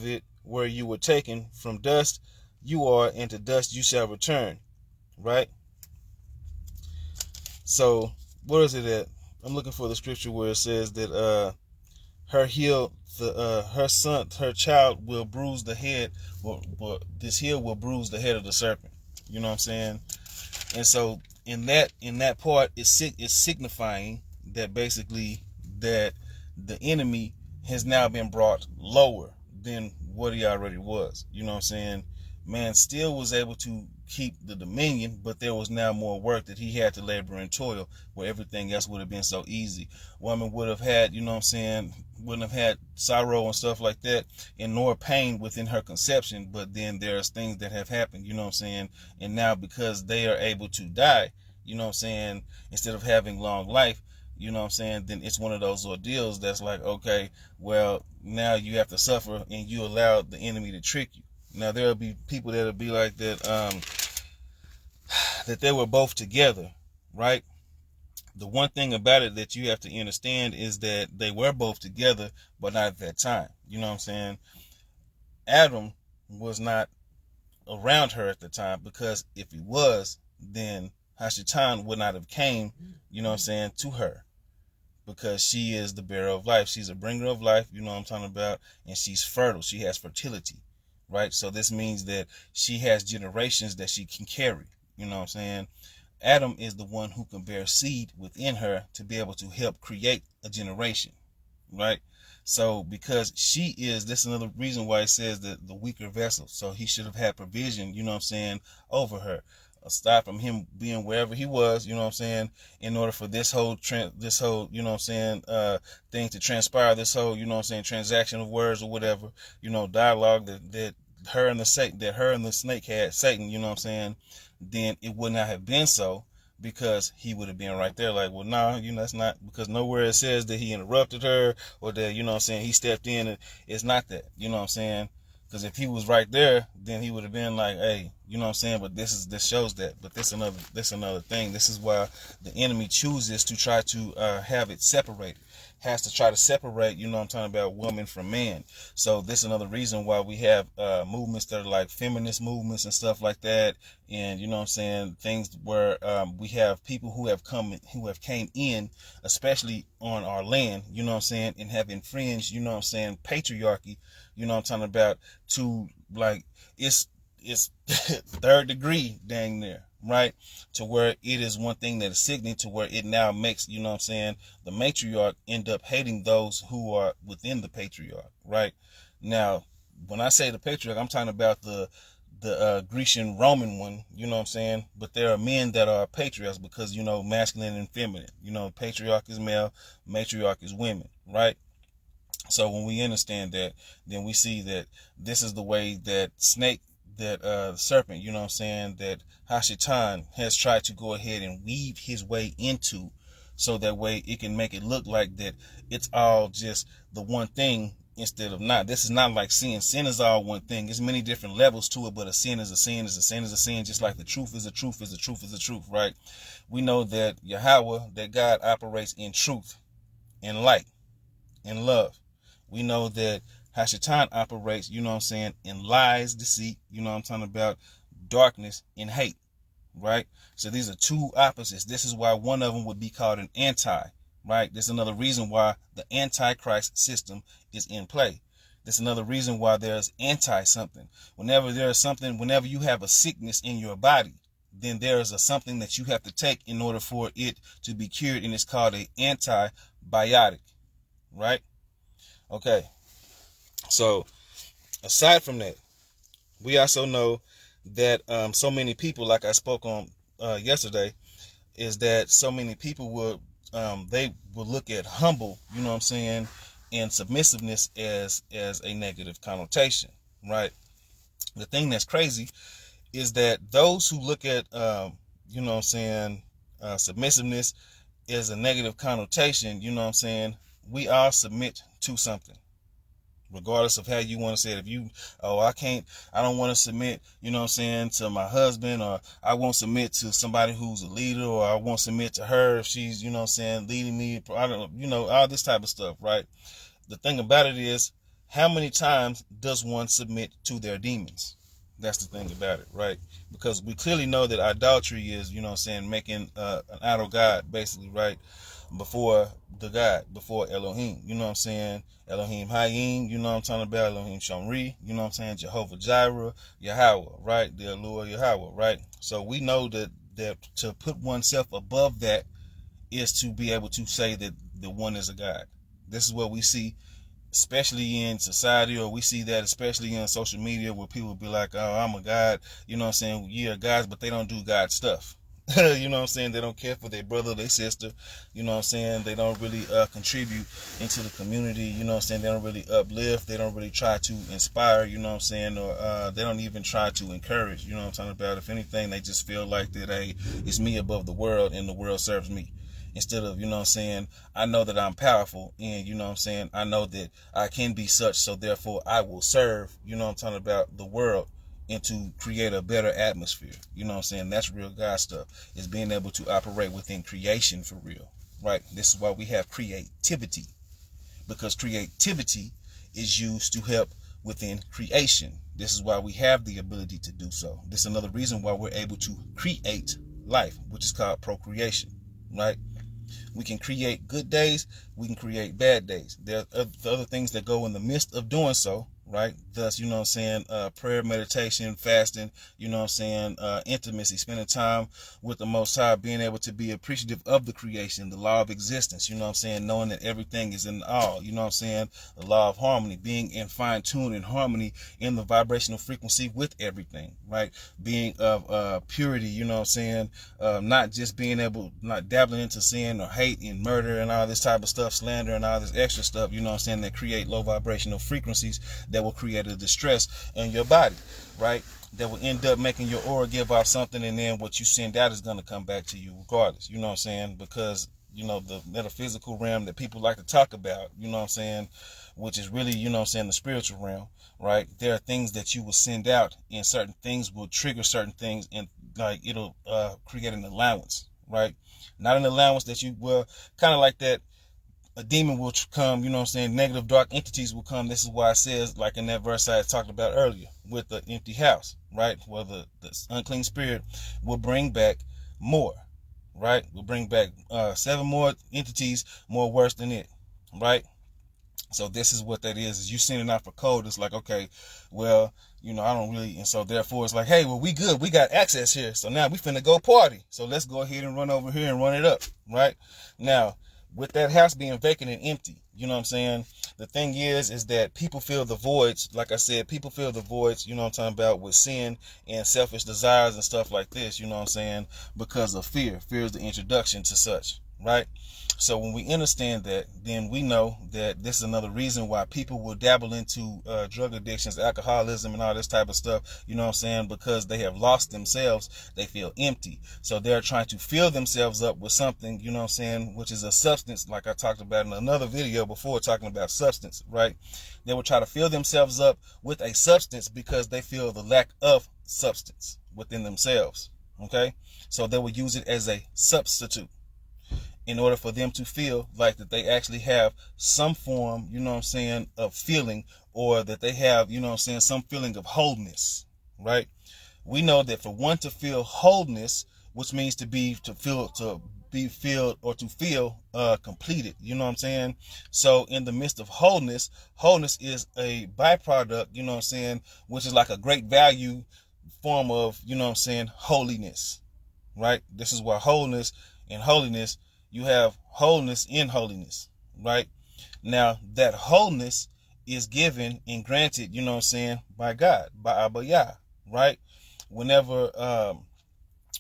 it where you were taken. From dust you are, and to dust you shall return. Right? So where is it at? I'm looking for the scripture where it says that her child will bruise the head, but this heel will bruise the head of the serpent. You know what I'm saying? And so in that part, it's signifying that basically that the enemy has now been brought lower than what he already was. You know what I'm saying? Man still was able to keep the dominion, but there was now more work that he had to labor and toil, where everything else would have been so easy. Woman would have had, you know what I'm saying, wouldn't have had sorrow and stuff like that, and nor pain within her conception. But then there's things that have happened, you know what I'm saying, and now because they are able to die, you know what I'm saying, instead of having long life, you know what I'm saying, then it's one of those ordeals that's like, okay, well, now you have to suffer, and you allow the enemy to trick you. Now there'll be people that'll be like that, that they were both together, right? The one thing about it that you have to understand is that they were both together, but not at that time. You know what I'm saying? Adam was not around her at the time, because if he was, then Hashatan would not have came, you know what I'm saying, to her, because she is the bearer of life. She's a bringer of life, you know what I'm talking about, and she's fertile. She has fertility, right? So this means that she has generations that she can carry, you know what I'm saying? Adam is the one who can bear seed within her to be able to help create a generation, right? So because she is, this is another reason why it says that the weaker vessel. So he should have had provision, you know what I'm saying, over her. Aside from him being wherever he was, you know what I'm saying, in order for this whole, you know what I'm saying, thing to transpire, this whole, you know what I'm saying, transaction of words or whatever, you know, dialogue that her and the snake had, Satan, you know what I'm saying, then it would not have been so, because he would have been right there like, well, nah, you know, that's not, because nowhere it says that he interrupted her or that, you know what I'm saying, he stepped in. And it's not that, you know what I'm saying? Because if he was right there, then he would have been like, hey, you know what I'm saying? But this shows that. But this another thing. This is why the enemy chooses to try to have it separated. Has to try to separate, you know what I'm talking about, woman from man. So this is another reason why we have movements that are like feminist movements and stuff like that. And you know what I'm saying, things where we have people who came in, especially on our land, you know what I'm saying, and have infringed, you know what I'm saying, patriarchy, you know what I'm talking about, to like it's third degree dang near, right? To where it is one thing that is sickening, to where it now makes, you know what I'm saying, the matriarch end up hating those who are within the patriarch, right? Now, when I say the patriarch, I'm talking about the Grecian Roman one, you know what I'm saying? But there are men that are patriarchs because, you know, masculine and feminine. You know, patriarch is male, matriarch is women, right? So when we understand that, then we see that this is the way that serpent, you know what I'm saying, that Hashatan has tried to go ahead and weave his way into, so that way it can make it look like that it's all just the one thing instead of not. This is not like sin. Sin is all one thing. There's many different levels to it, but a sin is a sin, is a sin is a sin, just like the truth is a truth, is a truth is a truth, right? We know that Yahweh, that God operates in truth, in light, in love. We know that Hashatan operates, you know what I'm saying, in lies, deceit, you know what I'm talking about, darkness, and hate, right? So these are two opposites. This is why one of them would be called an anti, right? This is another reason why the antichrist system is in play. This is another reason why there's anti-something. Whenever you have a sickness in your body, then there's something that you have to take in order for it to be cured, and it's called an antibiotic, right? Okay, so aside from that, we also know that so many people, like I spoke on yesterday, is that so many people they will look at humble, you know what I'm saying, and submissiveness as a negative connotation, right? The thing that's crazy is that those who look at you know what I'm saying, submissiveness as a negative connotation, you know what I'm saying, we all submit to something, regardless of how you want to say it. If you, I don't want to submit, you know what I'm saying, to my husband, or I won't submit to somebody who's a leader, or I won't submit to her if she's, you know what I'm saying, leading me, I don't know, you know, all this type of stuff, right? The thing about it is, how many times does one submit to their demons? That's the thing about it, right? Because we clearly know that idolatry is, you know what I'm saying, making an idol God, basically, right? Before the God, before Elohim, you know what I'm saying? Elohim Hayim, you know what I'm talking about? Elohim Shomri, you know what I'm saying? Jehovah Jireh, Yahweh, right? The Allure Yahweh, right? So we know that to put oneself above that is to be able to say that the one is a God. This is what we see, especially in society, or we see that especially in social media, where people be like, oh, I'm a God, you know what I'm saying? Yeah, guys, but they don't do God stuff. You know what I'm saying? They don't care for their brother, their sister, you know what I'm saying? They don't really contribute into the community, you know what I'm saying? They don't really uplift, they don't really try to inspire, you know what I'm saying? Or they don't even try to encourage, you know what I'm talking about? If anything, they just feel like that, hey, it's me above the world and the world serves me. Instead of, you know what I'm saying, I know that I'm powerful, and, you know what I'm saying, I know that I can be such, so therefore I will serve, you know what I'm talking about, the world, and to create a better atmosphere. You know what I'm saying? That's real God stuff. Is being able to operate within creation for real, right? This is why we have creativity, because creativity is used to help within creation. This is why we have the ability to do so. This is another reason why we're able to create life, which is called procreation, right? We can create good days, we can create bad days. There are other things that go in the midst of doing so, right? Thus, you know what I'm saying, prayer, meditation, fasting, you know what I'm saying, intimacy, spending time with the Most High, being able to be appreciative of the creation, the law of existence, you know what I'm saying, knowing that everything is in all, you know what I'm saying, the law of harmony, being in fine tune and harmony in the vibrational frequency with everything, right? Being of purity, you know what I'm saying, not just being able, not dabbling into sin or hate and murder and all this type of stuff, slander and all this extra stuff, you know what I'm saying, that create low vibrational frequencies that will create a distress in your body, right? That will end up making your aura give off something, and then what you send out is going to come back to you regardless, you know what I'm saying? Because, you know, the metaphysical realm that people like to talk about, you know what I'm saying, which is really, you know what I'm saying, the spiritual realm, right? There are things that you will send out, and certain things will trigger certain things, and like it'll create an allowance, right? Not an allowance that you will, kind of like that a demon will come, you know what I'm saying, negative dark entities will come. This is why it says, like in that verse I talked about earlier, with the empty house, right? Where the unclean spirit will bring back more, right? Will bring back 7 more entities more worse than it, right? So this is what that is you sending out for code. It's like, okay, well, you know, I don't really, and so therefore it's like, hey, well, we good, we got access here, so now we finna go party, so let's go ahead and run over here and run it up, right? Now, with that house being vacant and empty, you know what I'm saying, the thing is that people feel the voids. Like I said, people feel the voids, you know what I'm talking about, with sin and selfish desires and stuff like this, you know what I'm saying, because of fear. Fear is the introduction to such, right? So when we understand that, then we know that this is another reason why people will dabble into drug addictions, alcoholism, and all this type of stuff, you know what I'm saying, because they have lost themselves. They feel empty. So they're trying to fill themselves up with something, you know what I'm saying, which is a substance, like I talked about in another video before talking about substance, right? They will try to fill themselves up with a substance because they feel the lack of substance within themselves, okay? So they will use it as a substitute in order for them to feel like that they actually have some form, you know what I'm saying, of feeling, or that they have, you know what I'm saying, some feeling of wholeness, right? We know that for one to feel wholeness, which means to be filled or to feel completed, you know what I'm saying? So in the midst of wholeness is a byproduct, you know what I'm saying, which is like a great value form of, you know what I'm saying, holiness, right? This is why wholeness and holiness, you have wholeness in holiness, right? Now, that wholeness is given and granted, you know what I'm saying, by God, by Abba Yah, right? Whenever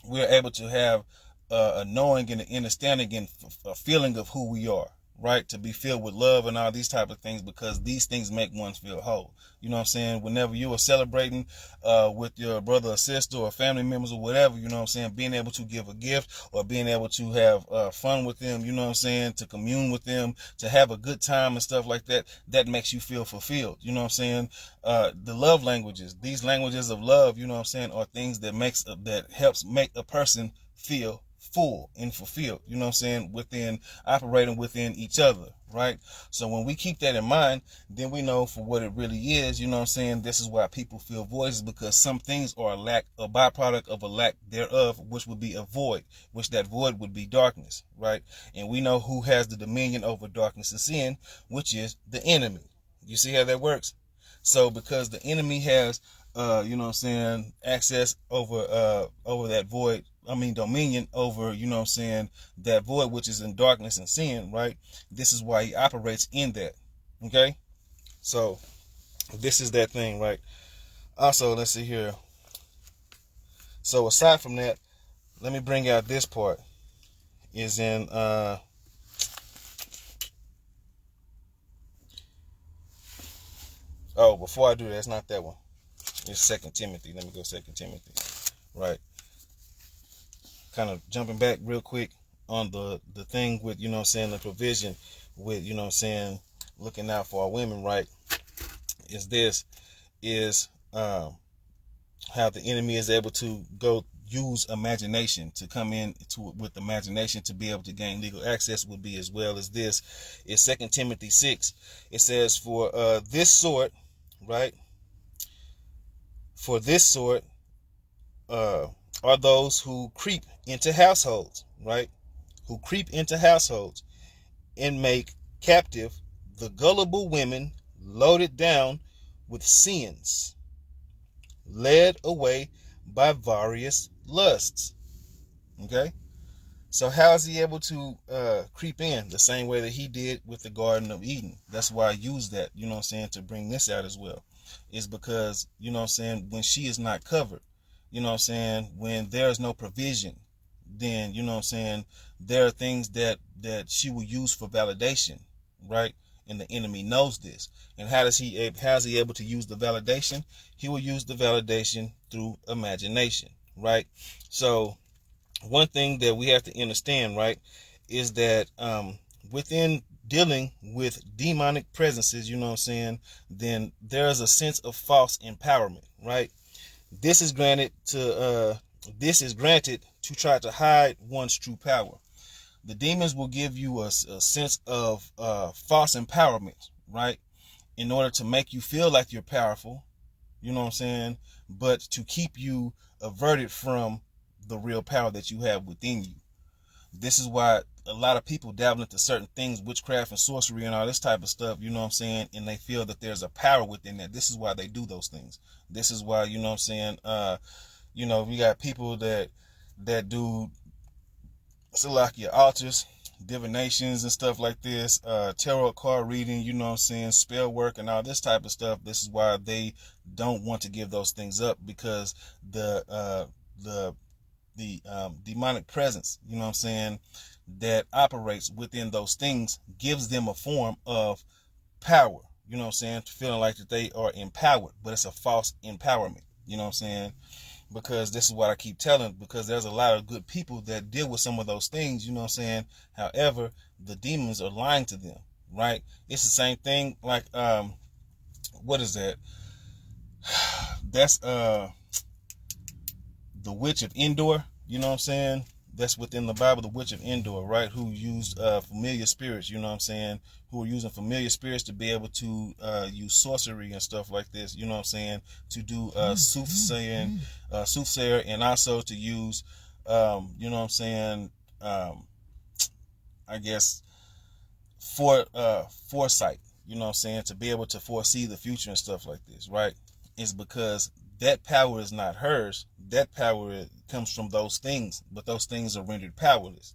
we're able to have a knowing and an understanding and a feeling of who we are, right? To be filled with love and all these type of things, because these things make one feel whole. You know what I'm saying? Whenever you are celebrating with your brother or sister or family members or whatever, you know what I'm saying, being able to give a gift or being able to have fun with them, you know what I'm saying, to commune with them, to have a good time and stuff like that, that makes you feel fulfilled. You know what I'm saying? The love languages, these languages of love, you know what I'm saying, are things that helps make a person feel full and fulfilled, you know what I'm saying, within operating within each other, right? So when we keep that in mind, then we know for what it really is, you know what I'm saying, this is why people feel voids, because some things are a byproduct of a lack thereof, which would be a void, which that void would be darkness, right? And we know who has the dominion over darkness and sin, which is the enemy. You see how that works? So because the enemy has you know what I'm saying, access over that void, dominion over, you know what I'm saying, that void which is in darkness and sin, right? This is why he operates in that. Okay? So this is that thing, right? Also, let's see here. So aside from that, let me bring out this part. Is in before I do that, it's not that one. It's 2 Timothy. Let me go 2 Timothy. Right. Kind of jumping back real quick on the thing with, you know what I'm saying, the provision with, you know what I'm saying, looking out for our women, right? Is how the enemy is able to go use imagination to come in to with imagination to be able to gain legal access would be as well as this is 2 Timothy 6. It says, for this sort, right? For this sort are those who creep into households, right? Who creep into households and make captive the gullible women loaded down with sins, led away by various lusts. Okay? So how is he able to creep in? The same way that he did with the Garden of Eden. That's why I use that, you know what I'm saying, to bring this out as well. Is because, you know what I'm saying, when she is not covered, you know what I'm saying, when there is no provision, then, you know what I'm saying, there are things that she will use for validation, right? And the enemy knows this. And how is he able to use the validation? He will use the validation through imagination, right? So one thing that we have to understand, right, is that within dealing with demonic presences, you know what I'm saying, then there's a sense of false empowerment, right? This is granted to try to hide one's true power. The demons will give you a sense of false empowerment, right? In order to make you feel like you're powerful, you know what I'm saying? But to keep you averted from the real power that you have within you. This is why a lot of people dabble into certain things, witchcraft and sorcery and all this type of stuff, you know what I'm saying? And they feel that there's a power within that. This is why they do those things. This is why, you know what I'm saying, we got people that do Salakia altars, divinations and stuff like this, tarot card reading, you know what I'm saying, spell work and all this type of stuff. This is why they don't want to give those things up, because the demonic presence, you know what I'm saying, that operates within those things gives them a form of power, you know what I'm saying, feeling like that they are empowered, but it's a false empowerment, you know what I'm saying, because this is what I keep telling, because there's a lot of good people that deal with some of those things, you know what I'm saying, however, the demons are lying to them, right? It's the same thing, like, what is that? That's, the witch of Endor, you know what I'm saying? That's within the Bible, the witch of Endor, right? Who used familiar spirits, you know what I'm saying? Who are using familiar spirits to be able to use sorcery and stuff like this, you know what I'm saying? To do soothsayer, and also to use, you know what I'm saying? I guess foresight, you know what I'm saying? To be able to foresee the future and stuff like this, right? Is because that power is not hers. That power comes from those things, but those things are rendered powerless.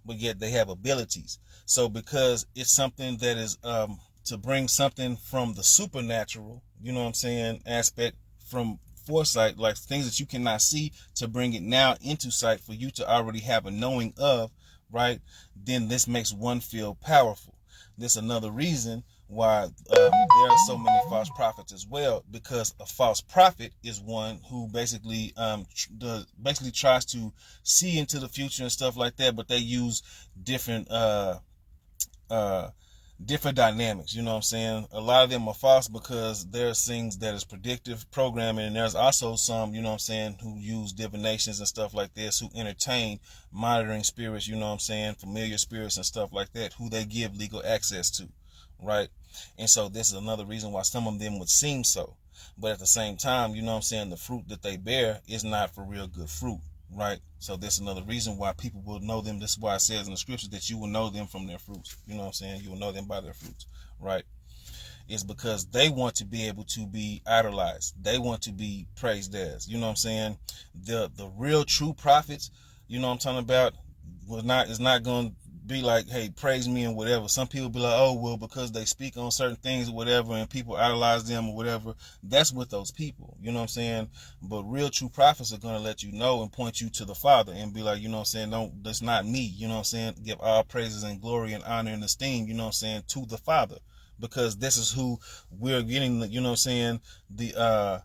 But yet they have abilities. So because it's something that is to bring something from the supernatural, you know what I'm saying, aspect from foresight, like things that you cannot see, to bring it now into sight for you to already have a knowing of, right? Then this makes one feel powerful. This is another reason why there are so many false prophets as well, because a false prophet is one who basically tries to see into the future and stuff like that, but they use different dynamics, you know what I'm saying? A lot of them are false because there's things that is predictive programming, and there's also some, you know what I'm saying, who use divinations and stuff like this, who entertain monitoring spirits, you know what I'm saying, familiar spirits and stuff like that, who they give legal access to, right? And so this is another reason why some of them would seem so. But at the same time, you know what I'm saying, the fruit that they bear is not for real good fruit, right? So this is another reason why people will know them. This is why it says in the scriptures that you will know them from their fruits. You know what I'm saying? You will know them by their fruits, right? It's because they want to be able to be idolized. They want to be praised as, you know what I'm saying? The real true prophets, you know what I'm talking about, is not going to be like, hey, praise me and whatever. Some people be like, oh, well, because they speak on certain things or whatever, and people idolize them or whatever. That's with those people, you know what I'm saying? But real true prophets are going to let you know and point you to the Father and be like, you know what I'm saying, no, that's not me, you know what I'm saying? Give all praises and glory and honor and esteem, you know what I'm saying, to the Father, because this is who we're getting, you know what I'm saying, the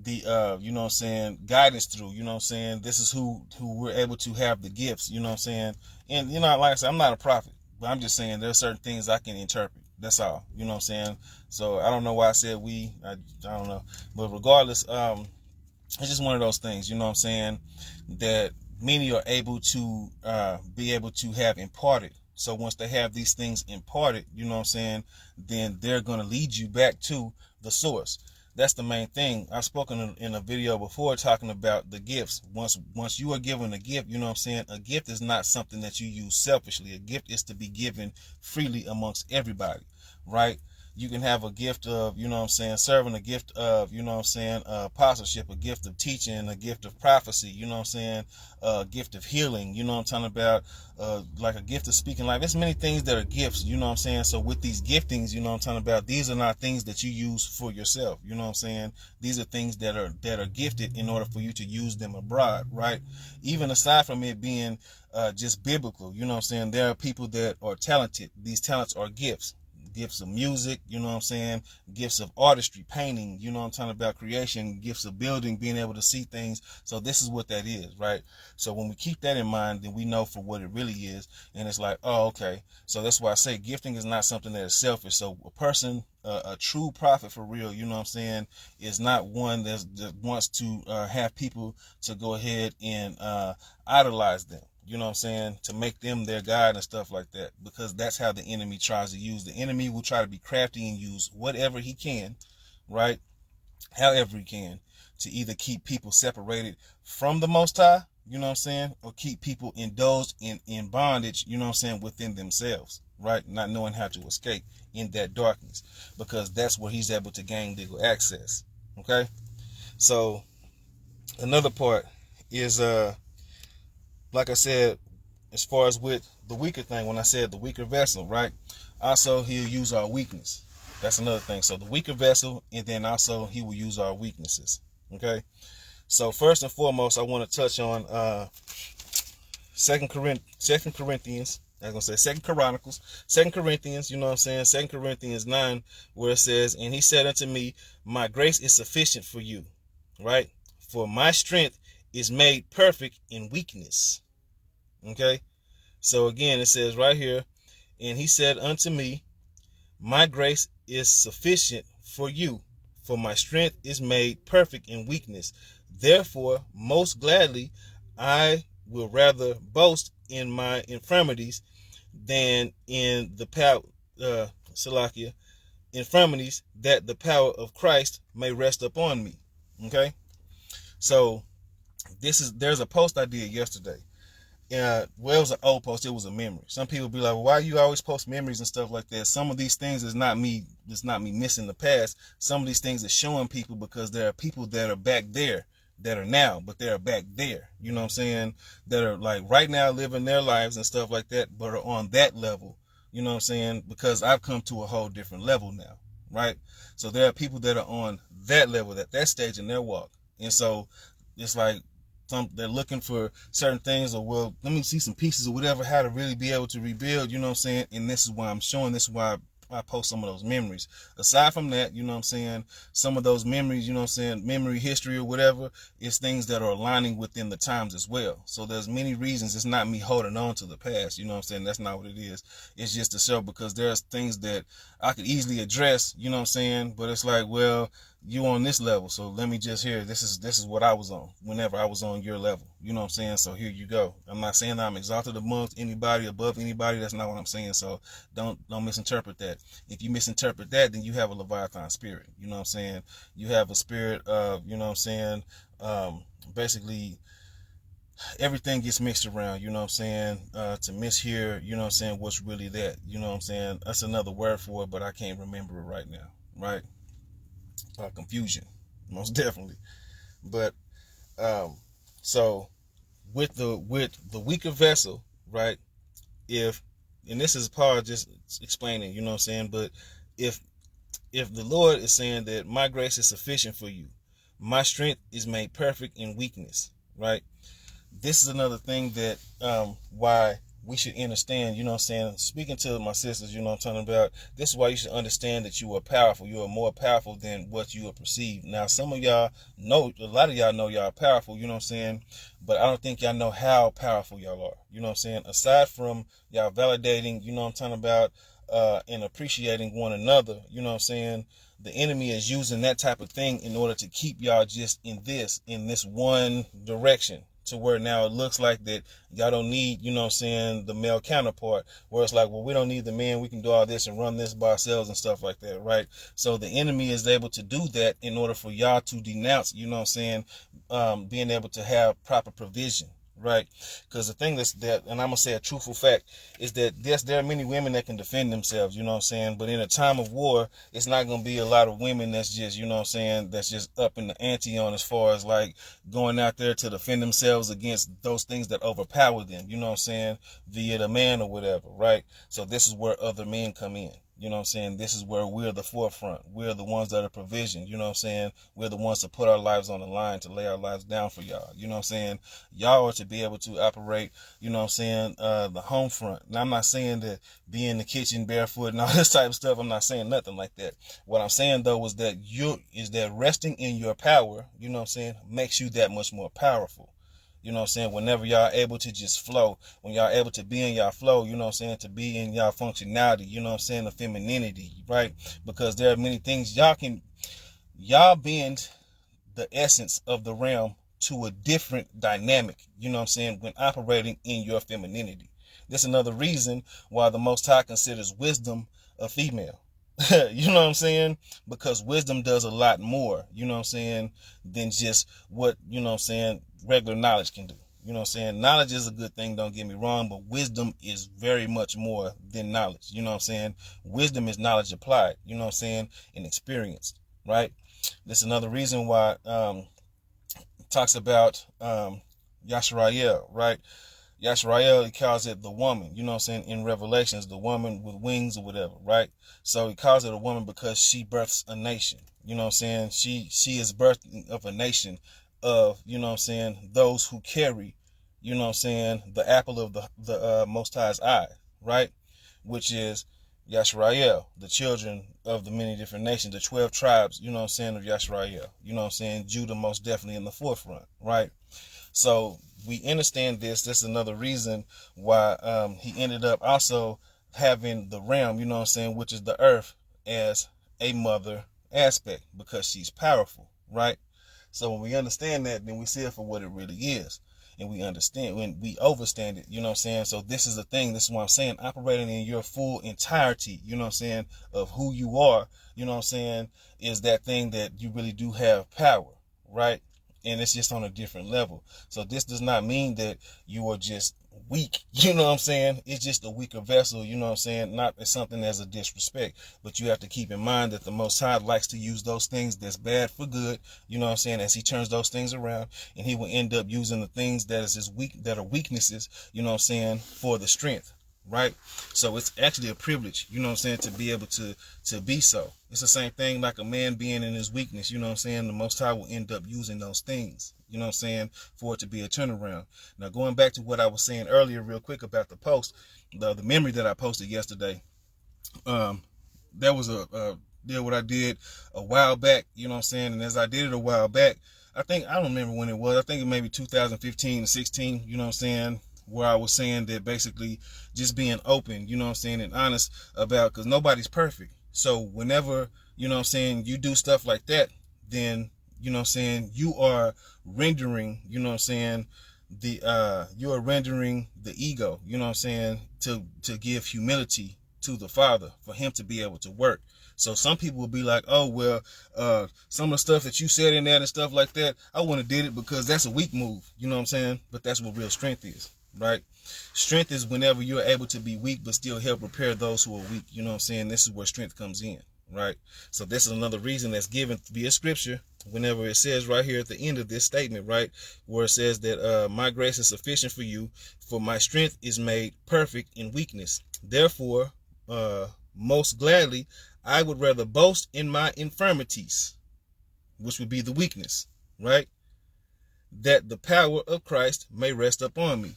you know what I'm saying, guidance through, you know what I'm saying. This is who we're able to have the gifts, you know what I'm saying. And, you know, like I said, I'm not a prophet, but I'm just saying there's certain things I can interpret. That's all, you know what I'm saying. So I don't know why I said we, I don't know, but regardless, it's just one of those things, you know what I'm saying, that many are able to be able to have imparted. So once they have these things imparted, you know what I'm saying, then they're going to lead you back to the source. That's the main thing. I've spoken in a video before talking about the gifts. Once you are given a gift, you know what I'm saying, a gift is not something that you use selfishly. A gift is to be given freely amongst everybody, right? You can have a gift of, you know what I'm saying, serving, a gift of, you know what I'm saying, apostleship, a gift of teaching, a gift of prophecy, you know what I'm saying, a gift of healing, you know what I'm talking about, like a gift of speaking life. There's many things that are gifts, you know what I'm saying. So with these giftings, you know what I'm talking about, these are not things that you use for yourself, you know what I'm saying. These are things that are gifted in order for you to use them abroad, right? Even aside from it being just biblical, you know what I'm saying, there are people that are talented. These talents are gifts. Gifts of music, you know what I'm saying, gifts of artistry, painting, you know what I'm talking about, creation, gifts of building, being able to see things. So this is what that is, right? So when we keep that in mind, then we know for what it really is. And it's like, oh, okay. So that's why I say gifting is not something that is selfish. So a person, a true prophet for real, you know what I'm saying, is not one that wants to have people to go ahead and idolize them. You know what I'm saying? To make them their God and stuff like that. Because that's how the enemy tries to use. The enemy will try to be crafty and use whatever he can, right? However he can, to either keep people separated from the Most High, you know what I'm saying? Or keep people indulged in bondage, you know what I'm saying, within themselves, right? Not knowing how to escape in that darkness. Because that's where he's able to gain legal access. Okay? So, another part is, like I said, as far as with the weaker thing, when I said the weaker vessel, right? Also, he'll use our weakness. That's another thing. So the weaker vessel, and then also he will use our weaknesses. Okay. So first and foremost, I want to touch on 2 Corinthians. I was gonna say 2 Chronicles, 2 Corinthians. You know what I'm saying? 2 Corinthians 9, where it says, "And he said unto me, my grace is sufficient for you, right? For my strength is made perfect in weakness." Okay, so again it says right here, "And he said unto me, my grace is sufficient for you, for my strength is made perfect in weakness. Therefore most gladly I will rather boast in my infirmities than in the power infirmities, that the power of Christ may rest upon me." Okay, so there's a post I did yesterday. Well, it was an old post. It was a memory. Some people be like, well, why you always post memories and stuff like that? Some of these things is not me. It's not me missing the past. Some of these things are showing people, because there are people that are back there that are now, but they're back there. You know what I'm saying? That are like right now living their lives and stuff like that, but are on that level. You know what I'm saying? Because I've come to a whole different level now, right? So there are people that are on that level, at that stage in their walk. And so it's like, they're looking for certain things, or, well, let me see some pieces or whatever, how to really be able to rebuild, you know what I'm saying? And this is why I'm showing, this is why I post some of those memories. Aside from that, you know what I'm saying, some of those memories, you know what I'm saying, memory, history, or whatever, is things that are aligning within the times as well. So there's many reasons. It's not me holding on to the past, you know what I'm saying? That's not what it is. It's just to show, because there's things that I could easily address, you know what I'm saying? But it's like, well, you on this level, so let me just hear, this is what I was on whenever I was on your level, you know what I'm saying? So here you go. I'm not saying I'm exalted amongst anybody, above anybody. That's not what I'm saying. So don't misinterpret that. If you misinterpret that, then you have a Leviathan spirit, you know what I'm saying? You have a spirit of, you know what I'm saying, basically everything gets mixed around, you know what I'm saying, to mishear, you know what I'm saying, what's really that, you know what I'm saying? That's another word for it, but I can't remember it right now, right? Confusion, most definitely. But so with the weaker vessel, right? And this is part of just explaining, you know what I'm saying, but if the Lord is saying that my grace is sufficient for you, my strength is made perfect in weakness, right? This is another thing that why we should understand, you know what I'm saying, speaking to my sisters, you know what I'm talking about, this is why you should understand that you are powerful. You are more powerful than what you are perceived. Now, some of y'all know, a lot of y'all know y'all are powerful, you know what I'm saying, but I don't think y'all know how powerful y'all are, you know what I'm saying, aside from y'all validating, you know what I'm talking about, and appreciating one another, you know what I'm saying, the enemy is using that type of thing in order to keep y'all just in this one direction, to where now it looks like that y'all don't need, you know what I'm saying, the male counterpart, where it's like, well, we don't need the man, we can do all this and run this by ourselves and stuff like that, right? So the enemy is able to do that in order for y'all to denounce, you know what I'm saying, being able to have proper provision, right? Because the thing that, and I'm gonna say a truthful fact, is that yes, there are many women that can defend themselves, you know what I'm saying, but in a time of war, it's not gonna be a lot of women that's just, you know what I'm saying, that's just up in the ante on as far as like going out there to defend themselves against those things that overpower them, you know what I'm saying, via the man or whatever, right? So this is where other men come in. You know what I'm saying? This is where we're the forefront. We're the ones that are provisioned. You know what I'm saying? We're the ones to put our lives on the line, to lay our lives down for y'all. You know what I'm saying? Y'all are to be able to operate, you know what I'm saying, the home front. Now, I'm not saying that be in the kitchen barefoot and all this type of stuff. I'm not saying nothing like that. What I'm saying, though, is that resting in your power, you know what I'm saying, makes you that much more powerful. You know what I'm saying? Whenever y'all able to just flow, when y'all able to be in y'all flow, you know what I'm saying, to be in y'all functionality, you know what I'm saying, the femininity, right? Because there are many things y'all bend the essence of the realm to a different dynamic, you know what I'm saying, when operating in your femininity. This is another reason why the Most High considers wisdom a female. You know what I'm saying? Because wisdom does a lot more, you know what I'm saying, than just what, you know what I'm saying, regular knowledge can do. You know what I'm saying? Knowledge is a good thing, don't get me wrong, but wisdom is very much more than knowledge. You know what I'm saying? Wisdom is knowledge applied, you know what I'm saying, and experienced, right? This is another reason why it talks about Yashrael, right? Yashrael, he calls it the woman, you know what I'm saying, in Revelations, the woman with wings or whatever, right? So he calls it a woman because she births a nation, you know what I'm saying? She is birthing of a nation of, you know what I'm saying, those who carry, you know what I'm saying, the apple of the Most High's eye, right? Which is Yashrael, the children of the many different nations, the 12 tribes, you know what I'm saying, of Yashrael, you know what I'm saying, Judah most definitely in the forefront, right? So we understand this. This is another reason why he ended up also having the realm, you know what I'm saying, which is the earth, as a mother aspect, because she's powerful, right? So when we understand that, then we see it for what it really is. And we understand, when we overstand it, you know what I'm saying? So this is the thing, this is what I'm saying, operating in your full entirety, you know what I'm saying, of who you are, you know what I'm saying, is that thing that you really do have power, right? And it's just on a different level. So this does not mean that you are just weak, you know what I'm saying? It's just a weaker vessel, you know what I'm saying? Not as something as a disrespect, but you have to keep in mind that the Most High likes to use those things that's bad for good, you know what I'm saying, as he turns those things around, and he will end up using the things that is that are weaknesses, you know what I'm saying, for the strength, right? So it's actually a privilege, you know what I'm saying, to be able to be so. It's the same thing like a man being in his weakness, you know what I'm saying, the Most High will end up using those things, you know what I'm saying, for it to be a turnaround. Now, going back to what I was saying earlier real quick about the post, the memory that I posted yesterday, that was a deal what I did a while back, you know what I'm saying, and as I did it a while back, I don't remember when it was, I think it may be 2015 and 16, you know what I'm saying, where I was saying that basically just being open, you know what I'm saying, and honest about, because nobody's perfect. So whenever, you know what I'm saying, you do stuff like that, then, you know what I'm saying, you are rendering, you know what I'm saying, you are rendering the ego, you know what I'm saying, to give humility to the Father, for him to be able to work. So some people will be like, oh, well, some of the stuff that you said in that and stuff like that, I wouldn't have did it because that's a weak move, you know what I'm saying? But that's what real strength is, right? Strength is whenever you're able to be weak but still help repair those who are weak, you know what I'm saying? This is where strength comes in, right? So this is another reason that's given via scripture, whenever it says right here at the end of this statement, right, where it says that my grace is sufficient for you, for my strength is made perfect in weakness. Therefore, most gladly, I would rather boast in my infirmities, which would be the weakness, right? That the power of Christ may rest upon me.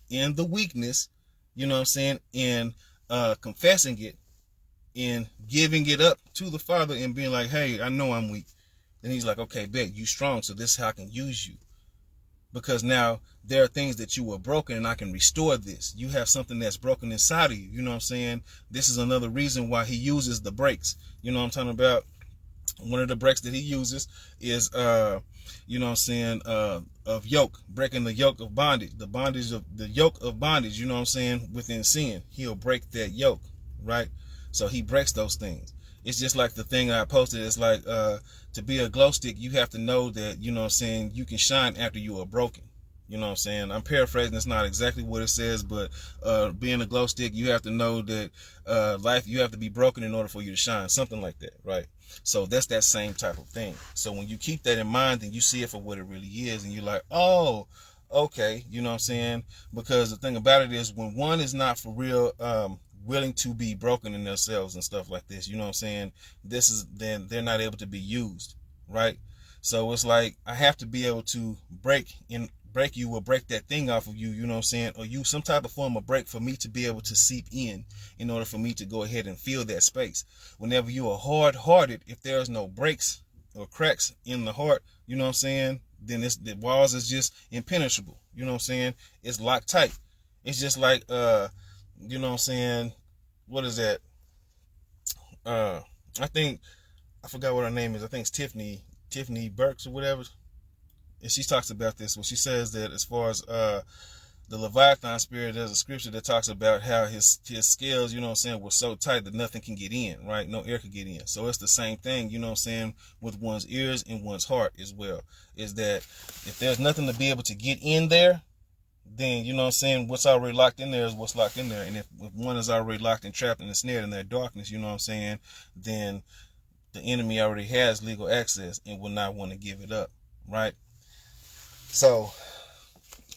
In the weakness, you know what I'm saying, in confessing it, in giving it up to the Father and being like, hey, I know I'm weak. Then he's like, okay, bet, you strong, so this is how I can use you. Because now there are things that you were broken and I can restore this. You have something that's broken inside of you. You know what I'm saying? This is another reason why he uses the breaks. You know what I'm talking about? One of the breaks that he uses is you know what I'm saying, of yoke, breaking the yoke of bondage, the yoke of bondage, you know what I'm saying, within sin. He'll break that yoke, right? So he breaks those things. It's just like the thing I posted. It's like to be a glow stick, you have to know that, you know what I'm saying, you can shine after you are broken. You know what I'm saying? I'm paraphrasing. It's not exactly what it says, but being a glow stick, you have to know that life, you have to be broken in order for you to shine. Something like that, right? So that's that same type of thing. So when you keep that in mind, then you see it for what it really is, and you're like, oh, okay, you know what I'm saying? Because the thing about it is, when one is not for real willing to be broken in themselves and stuff like this, you know what I'm saying? Then they're not able to be used, right? So it's like I have to be able to break you or break that thing off of you, you know what I'm saying, or use some type of form of break for me to be able to seep in order for me to go ahead and fill that space. Whenever you are hard-hearted, if there's no breaks or cracks in the heart, you know what I'm saying, then the walls is just impenetrable, you know what I'm saying, it's locked tight. It's just like you know what I'm saying, what is that, I think, I forgot what her name is, I think it's Tiffany Burks or whatever. And she talks about this when she says that as far as the Leviathan spirit, there's a scripture that talks about how his scales, you know what I'm saying, were so tight that nothing can get in, right? No air could get in. So it's the same thing, you know what I'm saying, with one's ears and one's heart as well. Is that if there's nothing to be able to get in there, then, you know what I'm saying, what's already locked in there is what's locked in there. And if one is already locked and trapped and ensnared in that darkness, you know what I'm saying, then the enemy already has legal access and will not want to give it up, right? So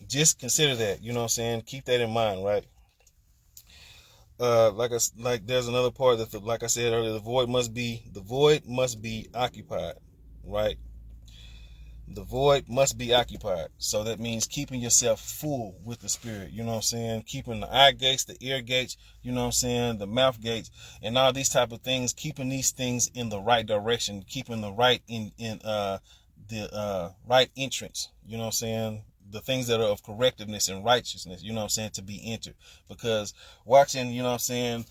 just consider that, you know what I'm saying? Keep that in mind, right? Like there's another part that, like I said earlier, the void must be occupied, right? The void must be occupied. So that means keeping yourself full with the spirit, you know what I'm saying? Keeping the eye gates, the ear gates, you know what I'm saying, the mouth gates, and all these type of things, keeping these things in the right direction, keeping the right the right entrance, you know what I'm saying, the things that are of correctiveness and righteousness, you know what I'm saying, to be entered. Because watching, you know what I'm saying,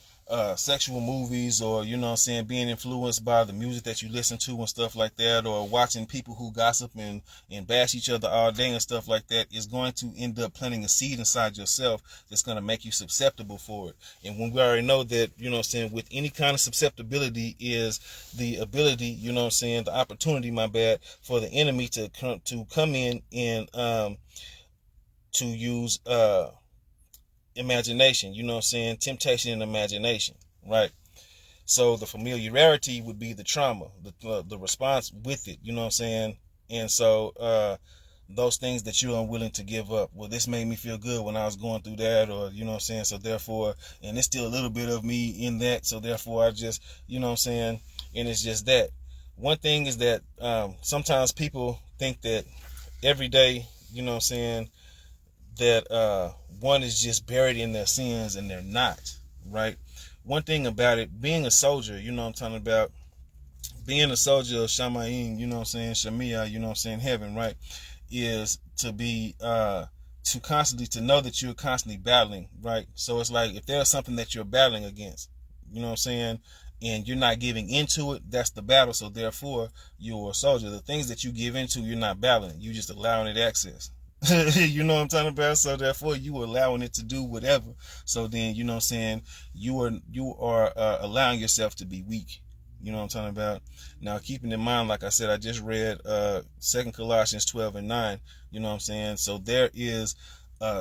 sexual movies, or, you know what I'm saying, being influenced by the music that you listen to and stuff like that, or watching people who gossip and bash each other all day and stuff like that, is going to end up planting a seed inside yourself that's going to make you susceptible for it. And when we already know that, you know what I'm saying, with any kind of susceptibility is the ability, you know what I'm saying, the opportunity, for the enemy to come in and to use imagination, you know what I'm saying, temptation and imagination, right? So the familiarity would be the trauma, the response with it, you know what I'm saying. And so those things that you're unwilling to give up, well, this made me feel good when I was going through that, or, you know what I'm saying, so therefore, and there's still a little bit of me in that, so therefore I just, you know what I'm saying, and it's just that. One thing is that sometimes people think that every day, you know what I'm saying, that one is just buried in their sins, and they're not, right? One thing about it, being a soldier, you know what I'm talking about, being a soldier of Shamayim, you know what I'm saying, Shamiah, you know what I'm saying, heaven, right, is to be to know that you're constantly battling, right? So it's like if there's something that you're battling against, you know what I'm saying, and you're not giving into it, that's the battle. So therefore, you're a soldier. The things that you give into, you're not battling, you're just allowing it access. You know what I'm talking about? So therefore, you are allowing it to do whatever. So then, you know what I'm saying, you are allowing yourself to be weak. You know what I'm talking about? Now, keeping in mind, like I said, I just read 2 Colossians 12:9. You know what I'm saying? So there is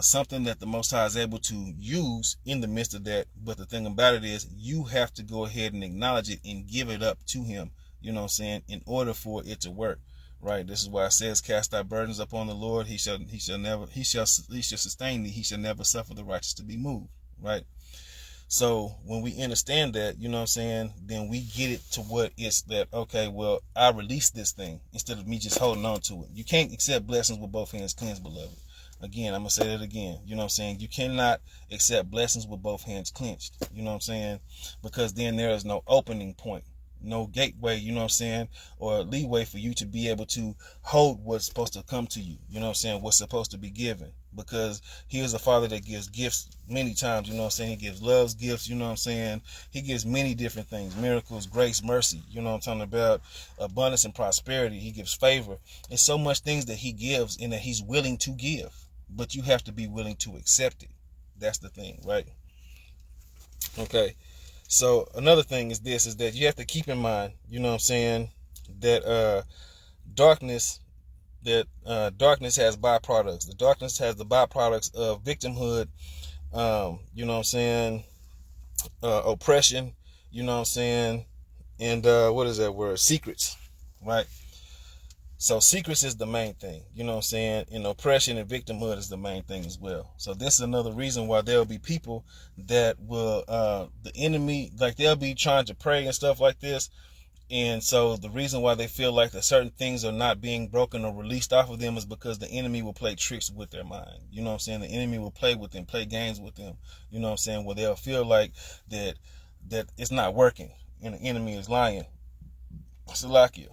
something that the Most High is able to use in the midst of that. But the thing about it is, you have to go ahead and acknowledge it and give it up to Him. You know what I'm saying? In order for it to work. Right. This is why it says, "Cast thy burdens upon the Lord. He shall sustain thee. He shall never suffer the righteous to be moved." Right. So when we understand that, you know what I'm saying, then we get it to what it's that, okay, well, I release this thing instead of me just holding on to it. You can't accept blessings with both hands cleansed, beloved. Again, I'm going to say that again. You know what I'm saying? You cannot accept blessings with both hands clenched. You know what I'm saying? Because then there is no opening point, no gateway, you know what I'm saying, or leeway for you to be able to hold what's supposed to come to you. You know what I'm saying? What's supposed to be given. because he is a father that gives gifts many times, you know what I'm saying? He gives loves, gifts, you know what I'm saying? He gives many different things, miracles, grace, mercy, you know what I'm talking about? Abundance and prosperity. He gives favor. It's so much things that he gives and that he's willing to give, but you have to be willing to accept it. That's the thing, right? Okay. So another thing is this, is that you have to keep in mind, you know what I'm saying, that darkness has byproducts. The darkness has the byproducts of victimhood, you know what I'm saying, oppression, you know what I'm saying, and what is that word? Secrets, right? So secrets is the main thing, you know what I'm saying, and oppression and victimhood is the main thing as well. So this is another reason why there'll be people that will, the enemy, like they'll be trying to pray and stuff like this. And so the reason why they feel like that certain things are not being broken or released off of them is because the enemy will play tricks with their mind. You know what I'm saying? The enemy will play with them, play games with them. You know what I'm saying? Where they'll feel like that it's not working and the enemy is lying. Salakia.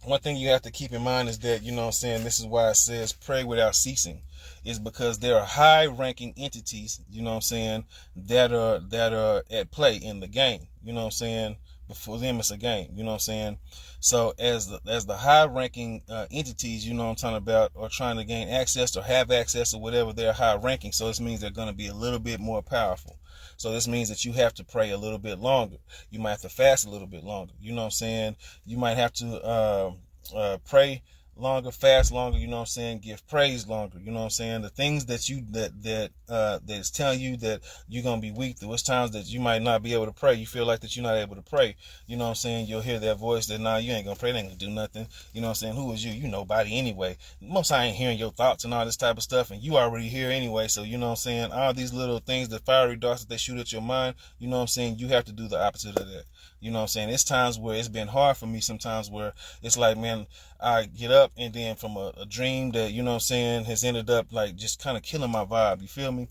One thing you have to keep in mind is that, you know what I'm saying, this is why it says pray without ceasing, is because there are high ranking entities, you know what I'm saying, that are at play in the game. You know what I'm saying? But for them, it's a game. You know what I'm saying? So as the high-ranking entities, you know what I'm talking about, are trying to gain access or have access or whatever, they're high-ranking. So this means they're going to be a little bit more powerful. So this means that you have to pray a little bit longer. You might have to fast a little bit longer. You know what I'm saying? You might have to pray longer, fast longer, you know what I'm saying, give praise longer, you know what I'm saying. The things that you that's telling you that you're gonna be weak, there was times that you might not be able to pray, you feel like that you're not able to pray, you know what I'm saying, you'll hear that voice that, nah, you ain't gonna pray, they ain't gonna do nothing, you know what I'm saying. Who is you? You nobody anyway. Most I ain't hearing your thoughts and all this type of stuff, and you already here anyway. So you know what I'm saying, all these little things, the fiery darts that they shoot at your mind, you know what I'm saying, you have to do the opposite of that. You know what I'm saying? It's times where it's been hard for me sometimes, where it's like, man, I get up and then from a dream that, you know what I'm saying, has ended up like just kind of killing my vibe, you feel me?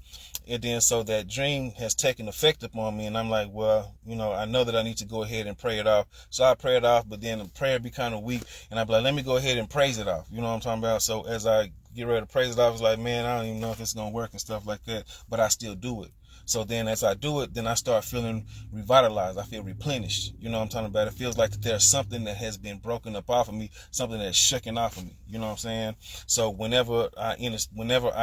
And then so that dream has taken effect upon me, and I'm like, well, you know, I know that I need to go ahead and pray it off. So I pray it off, but then the prayer be kind of weak, and I be like, let me go ahead and praise it off. You know what I'm talking about? So as I get ready to praise it off, it's like, man, I don't even know if it's gonna work and stuff like that, but I still do it. So then as I do it, then I start feeling revitalized. I feel replenished. You know what I'm talking about? It feels like that there's something that has been broken up off of me, something that's shaking off of me. You know what I'm saying? So whenever I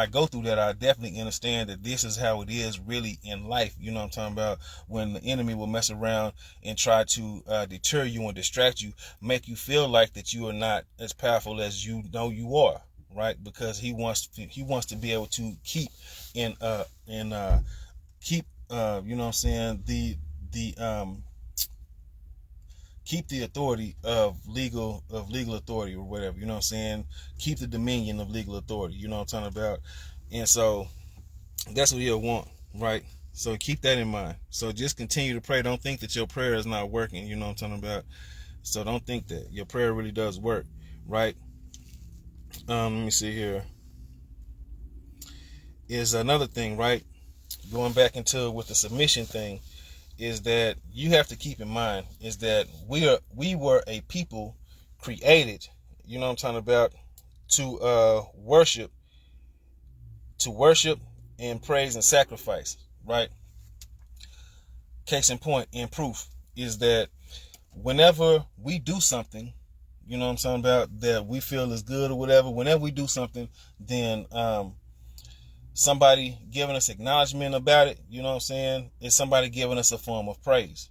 go through that, I definitely understand that this is how it is really in life. You know what I'm talking about? When the enemy will mess around and try to deter you and distract you, make you feel like that you are not as powerful as you know you are, right? Because he wants to be able to keep you know what I'm saying, keep the authority of legal authority or whatever, you know what I'm saying, keep the dominion of legal authority, you know what I'm talking about. And so that's what he'll want, right? So keep that in mind. So just continue to pray. Don't think that your prayer is not working, you know what I'm talking about. So don't think that your prayer really does work, right? Let me see here. Is another thing, right? Going back into with the submission thing, is that you have to keep in mind is that we were a people created, you know what I'm talking about, to worship and praise and sacrifice, right? Case in point and proof is that whenever we do something, you know what I'm talking about, that we feel is good or whatever, whenever we do something, then somebody giving us acknowledgement about it, you know what I'm saying, is somebody giving us a form of praise,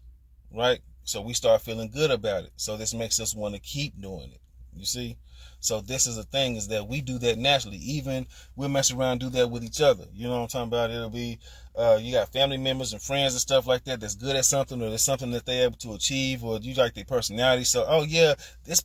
right? So we start feeling good about it. So this makes us want to keep doing it, you see? So this is the thing, is that we do that naturally. Even we'll mess around and do that with each other. You know what I'm talking about? It'll be, you got family members and friends and stuff like that that's good at something, or there's something that they're able to achieve, or you like their personality. So, oh yeah,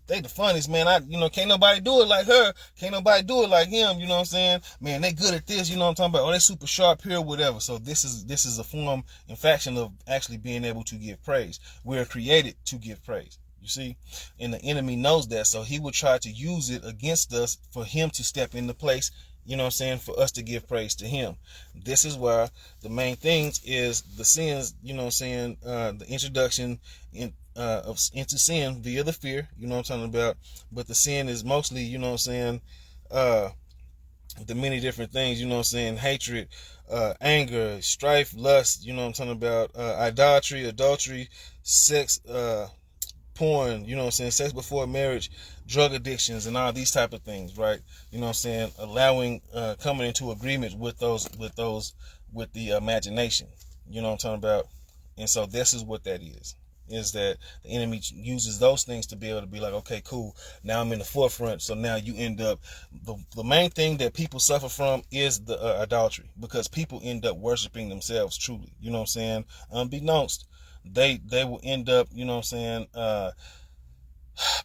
they the funniest, man. Can't nobody do it like her. Can't nobody do it like him. You know what I'm saying? Man, they good at this. You know what I'm talking about? Oh, they super sharp here, whatever. So this is a form and faction of actually being able to give praise. We're created to give praise. You see, and the enemy knows that, so he will try to use it against us for him to step into place, you know what I'm saying, for us to give praise to him. This is why the main things is the sins, you know what I'm saying, the introduction into sin via the fear, you know what I'm talking about, but the sin is mostly, you know what I'm saying, the many different things, you know what I'm saying, hatred, anger, strife, lust, you know what I'm talking about, idolatry, adultery, sex, porn, you know what I'm saying, sex before marriage, drug addictions, and all these type of things, right? You know what I'm saying, allowing, coming into agreement with with the imagination, you know what I'm talking about. And so this is what that is that the enemy uses those things to be able to be like, okay, cool, now I'm in the forefront. So now you end up, the main thing that people suffer from is the idolatry, because people end up worshiping themselves truly, you know what I'm saying, unbeknownst. They will end up, you know what I'm saying,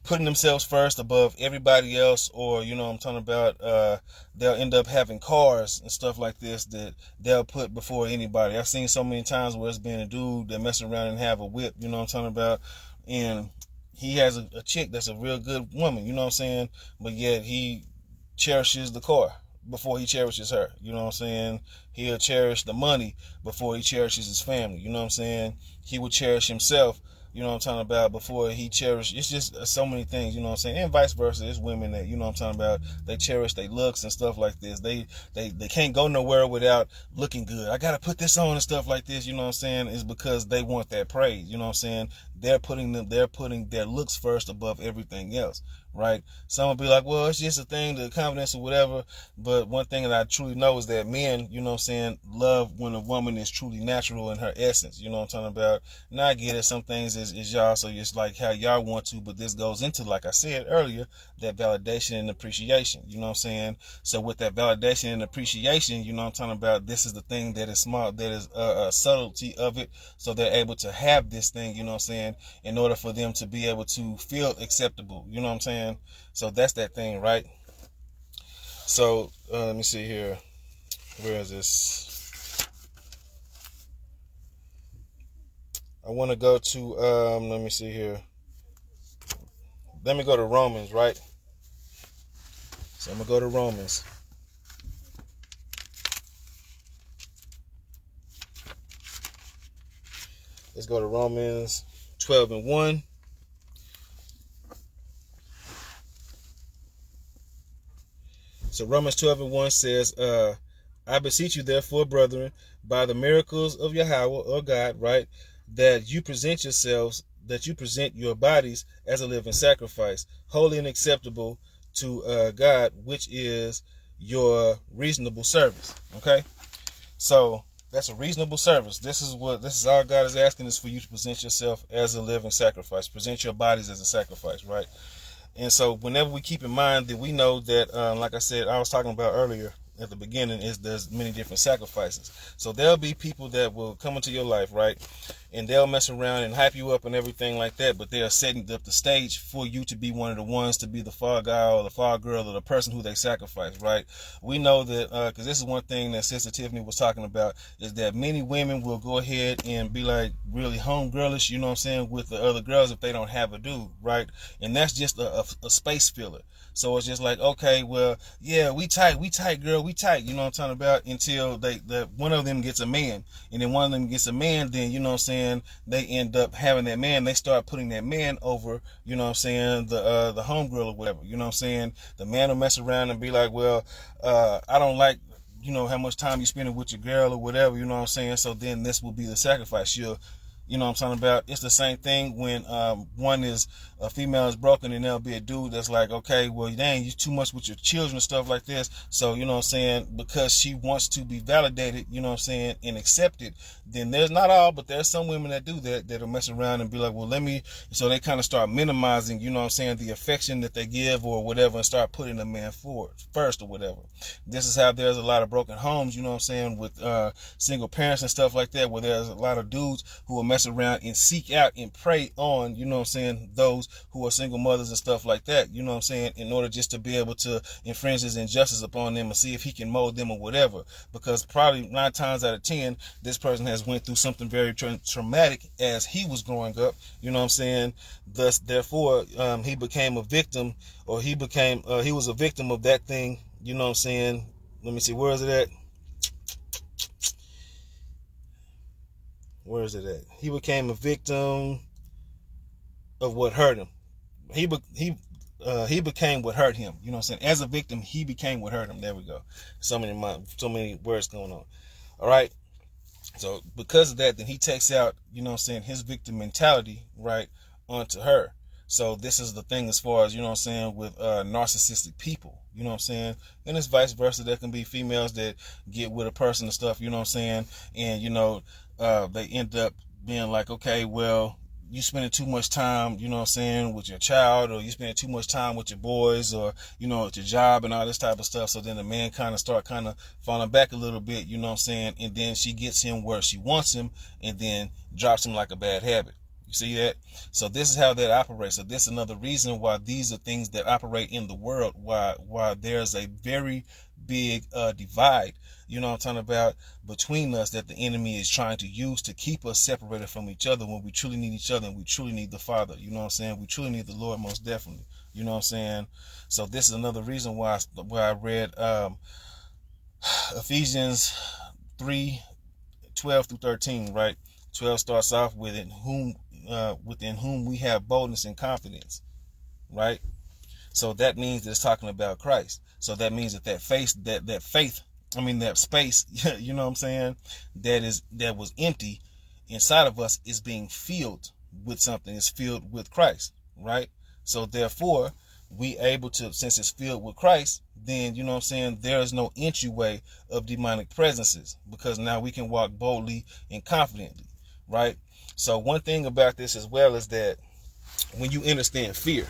putting themselves first above everybody else, or you know what I'm talking about, they'll end up having cars and stuff like this that they'll put before anybody. I've seen so many times where it's been a dude that mess around and have a whip, you know what I'm talking about, and he has a chick that's a real good woman, you know what I'm saying, but yet he cherishes the car before he cherishes her, you know what I'm saying. He'll cherish the money before he cherishes his family, you know what I'm saying. He will cherish himself, you know what I'm talking about, before he cherished. It's just so many things, you know what I'm saying, and vice versa. It's women that, you know what I'm talking about, they cherish their looks and stuff like this. They can't go nowhere without looking good. I gotta put this on and stuff like this, you know what I'm saying. Is because they want that praise, you know what I'm saying. They're putting their looks first above everything else, right? Some will be like, well, it's just a thing, the confidence or whatever. But one thing that I truly know is that men, you know what I'm saying, love when a woman is truly natural in her essence, you know what I'm talking about. Now I get it, some things is y'all, so it's like how y'all want to, but this goes into, like I said earlier, that validation and appreciation, you know what I'm saying. So with that validation and appreciation, you know what I'm talking about, this is the thing that is small, that is a subtlety of it. So they're able to have this thing, you know what I'm saying, in order for them to be able to feel acceptable, you know what I'm saying. So that's that thing, right? So let me see here, where is this? I want to go to let me see here, let me go to Romans, right? So I'm gonna go to Romans. Let's go to Romans 12:1. So Romans 12:1 says, I beseech you therefore, brethren, by the miracles of Yahweh or God, right, that you present your bodies as a living sacrifice, holy and acceptable to God, which is your reasonable service. Okay, so that's a reasonable service. This is all God is asking, is for you to present yourself as a living sacrifice. Present your bodies as a sacrifice, right? And so whenever we keep in mind that we know that, like I said, I was talking about earlier at the beginning, is there's many different sacrifices. So there'll be people that will come into your life, right? And they'll mess around and hype you up and everything like that, but they are setting up the stage for you to be one of the ones to be the fall guy or the fall girl or the person who they sacrifice, right? We know that, because this is one thing that Sister Tiffany was talking about, is that many women will go ahead and be like really homegirlish, you know what I'm saying, with the other girls if they don't have a dude, right? And that's just a space filler. So it's just like, okay, well, yeah, we tight, girl, we tight, you know what I'm talking about, until one of them gets a man. And then one of them gets a man, then, you know what I'm saying, they end up having that man, they start putting that man over, you know what I'm saying, the homegirl or whatever, you know what I'm saying. The man will mess around and be like, well, I don't like, you know, how much time you spending with your girl or whatever, you know what I'm saying. So then this will be the sacrifice. You know what I'm talking about? It's the same thing when one is, a female is broken, and there'll be a dude that's like, okay, well, dang, you too much with your children and stuff like this. So, you know what I'm saying, because she wants to be validated, you know what I'm saying, and accepted, then there's not all, but there's some women that do that, that'll mess around and be like, well, so they kind of start minimizing, you know what I'm saying, the affection that they give or whatever, and start putting the man forward first or whatever. This is how there's a lot of broken homes, you know what I'm saying, with single parents and stuff like that, where there's a lot of dudes who will mess around and seek out and prey on, you know what I'm saying, those who are single mothers and stuff like that, you know what I'm saying, in order just to be able to infringe his injustice upon them and see if he can mold them or whatever. Because probably 9 times out of 10, this person has went through something very traumatic as he was growing up, you know what I'm saying. Thus, therefore, he became a victim, or he was a victim of that thing, you know what I'm saying. Let me see, where is it at? Where is it at? He became a victim of what hurt him. became what hurt him. You know what I'm saying? As a victim, he became what hurt him. There we go. So many words going on. All right. So because of that, then he takes out, you know what I'm saying, his victim mentality, right, onto her. So this is the thing as far as, you know what I'm saying, with narcissistic people, you know what I'm saying? And it's vice versa. There can be females that get with a person and stuff, you know what I'm saying? And, you know, they end up being like, okay, well, you spending too much time, you know what I'm saying, with your child, or you spending too much time with your boys, or, you know, at your job and all this type of stuff. So then the man kind of start falling back a little bit, you know what I'm saying? And then she gets him where she wants him and then drops him like a bad habit. You see that? So this is how that operates. So this is another reason why these are things that operate in the world, why there's a very big divide, you know what I'm talking about, between us, that the enemy is trying to use to keep us separated from each other when we truly need each other and we truly need the Father. You know what I'm saying? We truly need the Lord, most definitely. You know what I'm saying? So this is another reason why I read Ephesians 3:12-13, right? 12 starts off with within whom we have boldness and confidence, right? So that means that it's talking about Christ. So that means that space, you know what I'm saying, that was empty inside of us is being filled with something. It's filled with Christ, right? So therefore, we able to, since it's filled with Christ, then, you know what I'm saying, there is no entryway of demonic presences, because now we can walk boldly and confidently, right? So one thing about this as well is that when you understand fear,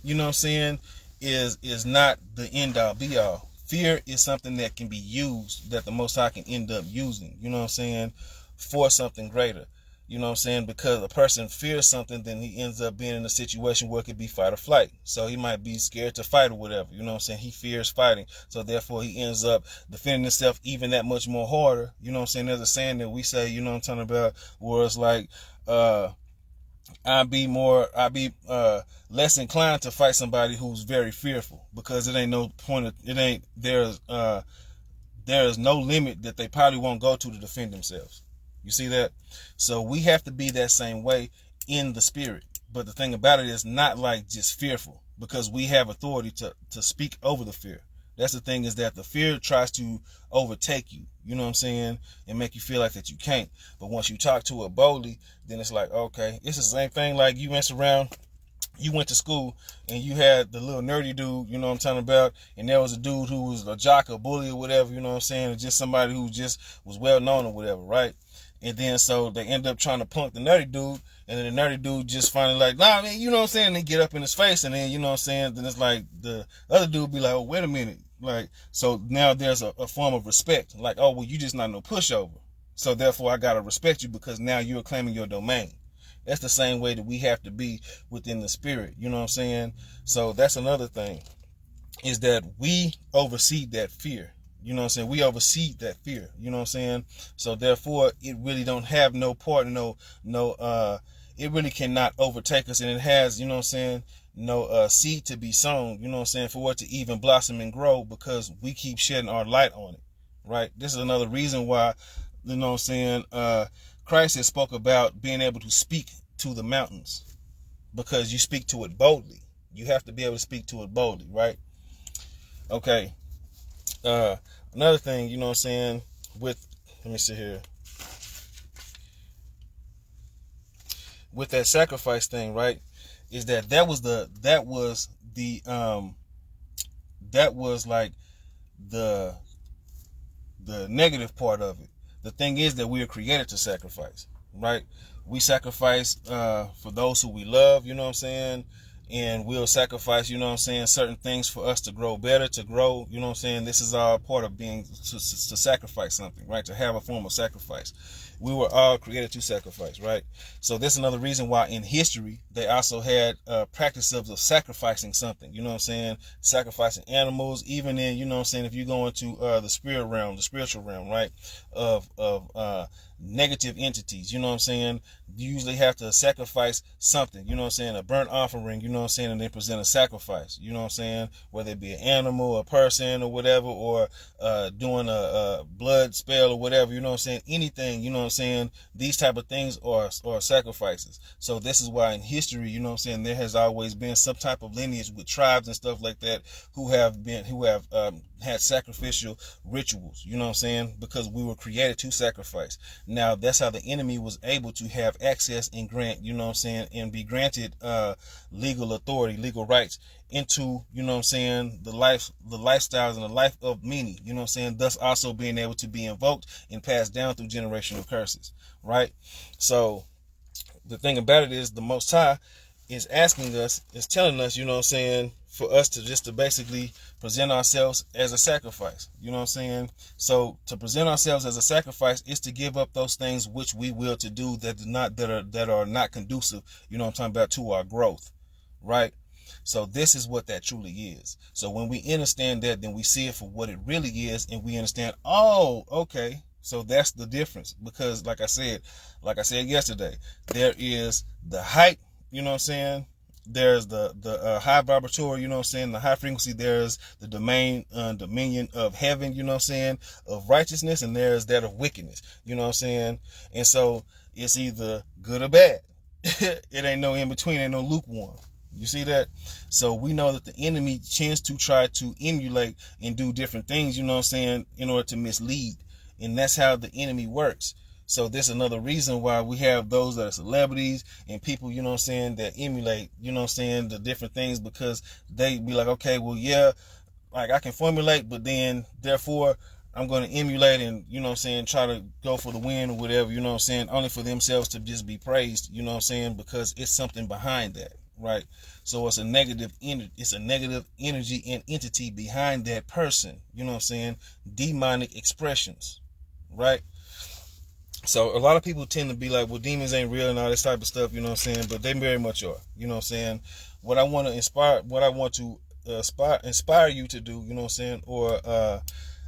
you know what I'm saying, is not the end all be all. Fear is something that can be used, that the Most High can end up using, you know what I'm saying, for something greater. You know what I'm saying? Because a person fears something, then he ends up being in a situation where it could be fight or flight. So he might be scared to fight or whatever. You know what I'm saying? He fears fighting. So therefore he ends up defending himself even that much more harder. You know what I'm saying? There's a saying that we say, you know what I'm talking about, where it's like, I'd be less inclined to fight somebody who's very fearful, because it ain't no point of, there is no limit that they probably won't go to defend themselves. You see that? So we have to be that same way in the spirit. But the thing about it is not like just fearful, because we have authority to speak over the fear. That's the thing, is that the fear tries to overtake you, you know what I'm saying, and make you feel like that you can't. But once you talk to it boldly, then it's like, okay, it's the same thing like you went to school and you had the little nerdy dude, you know what I'm talking about, and there was a dude who was a jock or bully or whatever, you know what I'm saying, or just somebody who just was well known or whatever, right? And then so they end up trying to punk the nerdy dude, and then the nerdy dude just finally like, nah, man, you know what I'm saying, and they get up in his face, and then, you know what I'm saying, then it's like the other dude be like, oh, wait a minute, like, so now there's a form of respect, like, oh, well, you just not no pushover, so therefore I gotta respect you because now you're claiming your domain. That's the same way that we have to be within the spirit, you know what I'm saying? So that's another thing, is that we oversee that fear. You know what I'm saying? We oversee that fear. You know what I'm saying? So therefore, it really don't have no part, it really cannot overtake us, and it has, you know what I'm saying, no seed to be sown, you know what I'm saying, for it to even blossom and grow, because we keep shedding our light on it, right? This is another reason why, you know what I'm saying, Christ has spoke about being able to speak to the mountains, because you speak to it boldly. You have to be able to speak to it boldly, right? Okay. Another thing, you know what I'm saying, let me see here. With that sacrifice thing, right, is that was like the negative part of it. The thing is that we are created to sacrifice, right? We sacrifice for those who we love, you know what I'm saying? And we'll sacrifice, you know what I'm saying, certain things for us to grow better, to grow, you know what I'm saying? This is all part of being, to sacrifice something, right? To have a form of sacrifice. We were all created to sacrifice, right? So this is another reason why in history, they also had practices of sacrificing something, you know what I'm saying? Sacrificing animals, even in, you know what I'm saying, if you go into the spiritual realm, right? Of negative entities, you know what I'm saying? You usually have to sacrifice something, you know what I'm saying? A burnt offering, you know what I'm saying? And they present a sacrifice, you know what I'm saying? Whether it be an animal, a person, or whatever, or doing a blood spell or whatever, you know what I'm saying? Anything, you know what I'm saying, these type of things are sacrifices. So this is why in history, you know what I'm saying, there has always been some type of lineage with tribes and stuff like that who have had sacrificial rituals, you know what I'm saying, because we were created to sacrifice. Now that's how the enemy was able to have access and grant, you know what I'm saying, and be granted legal authority, legal rights into, you know what I'm saying, the lifestyles and the life of many, you know what I'm saying, thus also being able to be invoked and passed down through generational curses, right? So the thing about it is, the Most High is asking us, is telling us, you know what I'm saying, for us to just to basically present ourselves as a sacrifice, you know what I'm saying? So to present ourselves as a sacrifice is to give up those things which we will to do that are not conducive, you know what I'm talking about, to our growth, right? So this is what that truly is. So when we understand that, then we see it for what it really is, and we understand, oh, okay, so that's the difference. Because like I said yesterday, there is the height, you know what I'm saying? There's the high vibratory, you know what I'm saying, the high frequency. There's the dominion of heaven, you know what I'm saying, of righteousness, and there's that of wickedness, you know what I'm saying? And so it's either good or bad. It ain't no in between, ain't no lukewarm. You see that? So we know that the enemy tends to try to emulate and do different things, you know what I'm saying, in order to mislead. And that's how the enemy works. So this is another reason why we have those that are celebrities and people, you know what I'm saying, that emulate, you know what I'm saying, the different things, because they be like, okay, well, yeah, like I can formulate, but then therefore I'm going to emulate and, you know what I'm saying, try to go for the win or whatever, you know what I'm saying, only for themselves to just be praised, you know what I'm saying, because it's something behind that. Right, so it's a negative energy and entity behind that person, you know what I'm saying, demonic expressions, right? So a lot of people tend to be like, well, demons ain't real and all this type of stuff, you know what I'm saying, but they very much are, you know what I'm saying. What I want to inspire you to do, you know what I'm saying, or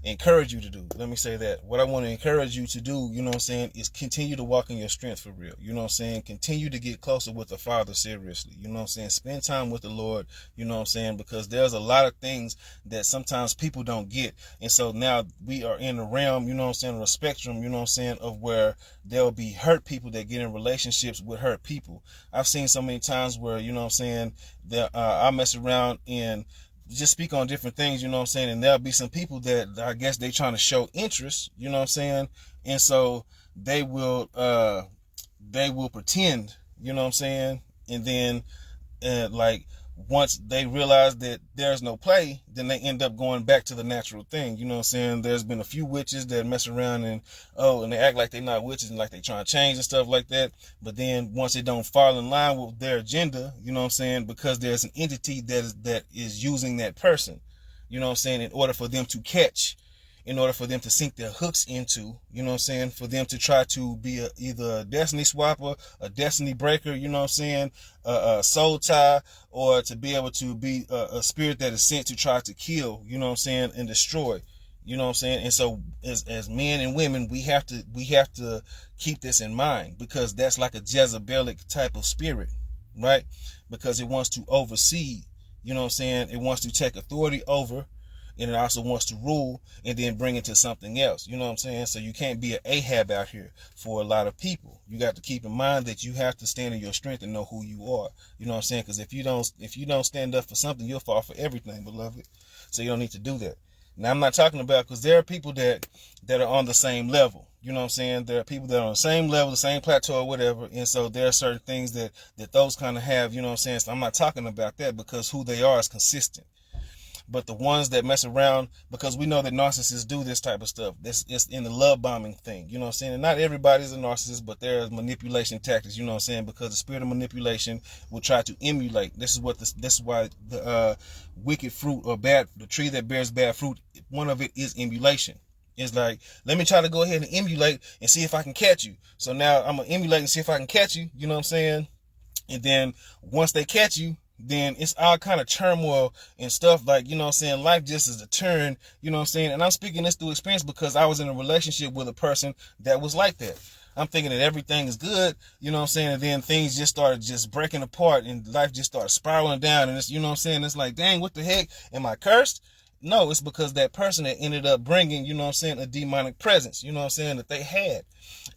encourage you to do. Let me say that. What I want to encourage you to do, you know what I'm saying, is continue to walk in your strength for real. You know what I'm saying? Continue to get closer with the Father seriously. You know what I'm saying? Spend time with the Lord, you know what I'm saying? Because there's a lot of things that sometimes people don't get. And so now we are in the realm, you know what I'm saying, or a spectrum, you know what I'm saying, of where there'll be hurt people that get in relationships with hurt people. I've seen so many times where, you know what I'm saying, that I mess around and just speak on different things, you know what I'm saying, and there'll be some people that I guess they trying to show interest, you know what I'm saying, and so they will pretend, you know what I'm saying, and then like once they realize that there's no play, then they end up going back to the natural thing, you know what I'm saying. There's been a few witches that mess around and they act like they're not witches and like they trying to change and stuff like that, but then once it don't fall in line with their agenda, you know what I'm saying, because there's an entity that is using that person, you know what I'm saying, in order for them to catch, in order for them to sink their hooks into, you know what I'm saying, for them to try to be either a destiny swapper, a destiny breaker, you know what I'm saying, a soul tie, or to be able to be a spirit that is sent to try to kill, you know what I'm saying, and destroy, you know what I'm saying. And so as men and women, we have to keep this in mind, because that's like a Jezebelic type of spirit, right? Because it wants to oversee, you know what I'm saying, it wants to take authority over, and it also wants to rule and then bring it to something else. You know what I'm saying? So you can't be an Ahab out here for a lot of people. You got to keep in mind that you have to stand in your strength and know who you are. You know what I'm saying? Because if you don't stand up for something, you'll fall for everything, beloved. So you don't need to do that. Now, I'm not talking about, because there are people that are on the same level. You know what I'm saying? There are people that are on the same level, the same plateau or whatever. And so there are certain things that those kind of have, you know what I'm saying? So I'm not talking about that, because who they are is consistent. But the ones that mess around, because we know that narcissists do this type of stuff. It's in the love bombing thing, you know what I'm saying? And not everybody's a narcissist, but there's manipulation tactics, you know what I'm saying? Because the spirit of manipulation will try to emulate. This is why the wicked fruit, or the tree that bears bad fruit, one of it is emulation. It's like, let me try to go ahead and emulate and see if I can catch you. So now I'm going to emulate and see if I can catch you, you know what I'm saying? And then once they catch you, then it's all kind of turmoil and stuff, like, you know what I'm saying, life just is a turn, you know what I'm saying. And I'm speaking this through experience, because I was in a relationship with a person that was like that. I'm thinking that everything is good, you know what I'm saying, and then things just started just breaking apart and life just started spiraling down, and it's, you know what I'm saying, it's like, dang, what the heck, am I cursed? No, it's because that person that ended up bringing, you know what I'm saying, a demonic presence, you know what I'm saying, that they had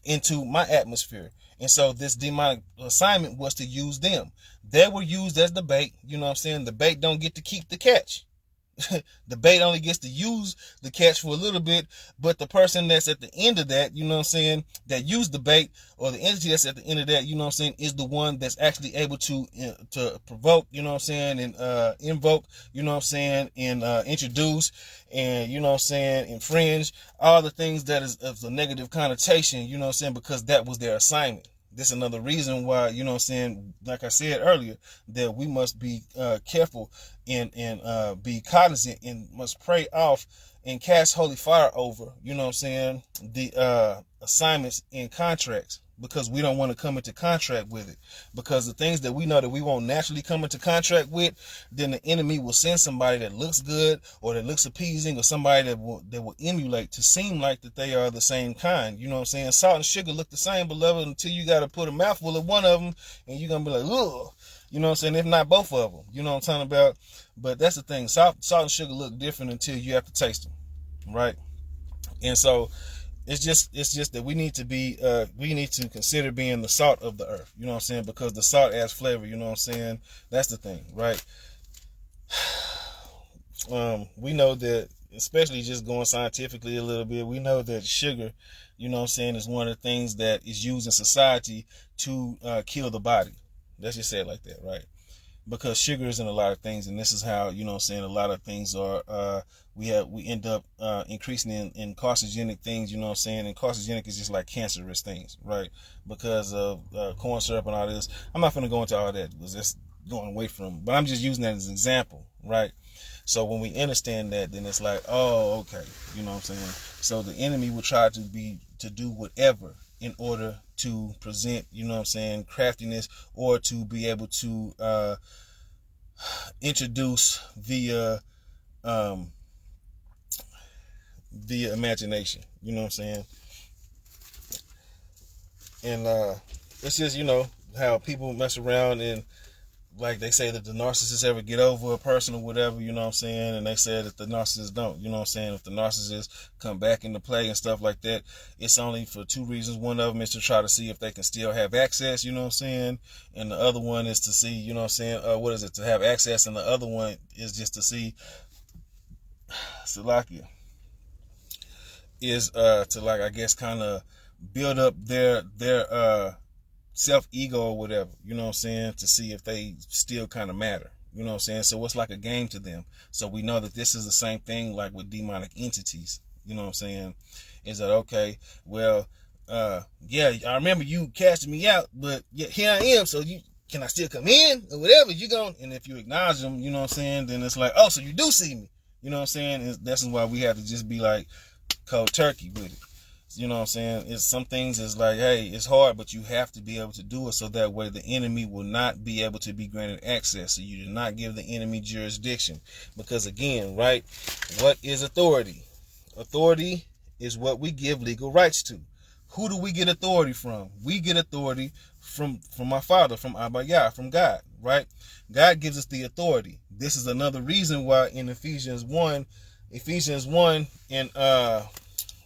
into my atmosphere. And so this demonic assignment was to use them. They were used as the bait, you know what I'm saying? The bait don't get to keep the catch. The bait only gets to use the catch for a little bit, but the person that's at the end of that, you know what I'm saying, that used the bait, or the entity that's at the end of that, you know what I'm saying, is the one that's actually able to provoke, you know what I'm saying, and invoke, you know what I'm saying, and introduce, and, you know what I'm saying, infringe, all the things that is of a negative connotation, you know what I'm saying, because that was their assignment. This is another reason why, you know what I'm saying, like I said earlier, that we must be careful and be cognizant and must pray off and cast holy fire over, you know what I'm saying, the assignments and contracts, because we don't want to come into contract with it. Because the things that we know that we won't naturally come into contract with, then the enemy will send somebody that looks good or that looks appeasing, or somebody that will emulate to seem like that they are the same kind. You know what I'm saying? Salt and sugar look the same, beloved, until you got to put a mouthful of one of them and you're going to be like, ugh. You know what I'm saying? If not both of them. You know what I'm talking about? But that's the thing. Salt and sugar look different until you have to taste them. Right? And so it's just that we need to consider being the salt of the earth. You know what I'm saying? Because the salt adds flavor. You know what I'm saying? That's the thing, right? We know that, especially just going scientifically a little bit, we know that sugar, you know what I'm saying, is one of the things that is used in society to kill the body. Let's just say it like that, right? Because sugar is in a lot of things, and this is how, you know what I'm saying, a lot of things are, we end up increasing in carcinogenic things, you know what I'm saying, and carcinogenic is just like cancerous things, right? Because of corn syrup and all this. I'm not going to go into all that, because that's going away from, but I'm just using that as an example, right? So when we understand that, then it's like, oh, okay, you know what I'm saying? So the enemy will try to do whatever in order to present, you know what I'm saying, craftiness, or to be able to introduce via imagination, you know what I'm saying? And it's just, you know, how people mess around, and like they say that the narcissists ever get over a person or whatever, you know what I'm saying? And they say that the narcissists don't, you know what I'm saying? If the narcissists come back into play and stuff like that, it's only for two reasons. One of them is to try to see if they can still have access, you know what I'm saying? And the other one is to see, you know what I'm saying, to have access, and the other one is just to see, Salakia, is to, like, I guess, kind of build up their self-ego or whatever, you know what I'm saying, to see if they still kind of matter, you know what I'm saying? So it's like a game to them. So we know that this is the same thing like with demonic entities, you know what I'm saying, is that, okay, well, yeah, I remember you casting me out, but yeah, here I am, so can I still come in or whatever, and if you acknowledge them, you know what I'm saying, then it's like, oh, so you do see me, you know what I'm saying? And that's why we have to just be like cold turkey with it. You know what I'm saying? It's some things is like, hey, it's hard, but you have to be able to do it, so that way the enemy will not be able to be granted access. So you do not give the enemy jurisdiction. Because again, right, what is authority? Authority is what we give legal rights to. Who do we get authority from? We get authority from our Father, from Abba Yah, from God, right? God gives us the authority. This is another reason why in Ephesians 1 and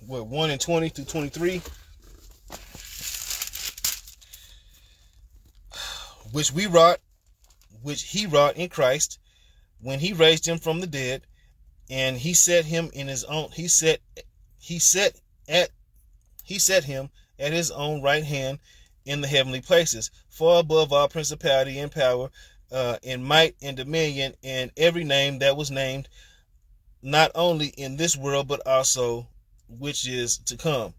1 and 20 through 23, which he wrought in Christ when he raised him from the dead, and he set him in his own he set him at his own right hand in the heavenly places, far above all principality and power, and might and dominion, and every name that was named, not only in this world but also which is to come.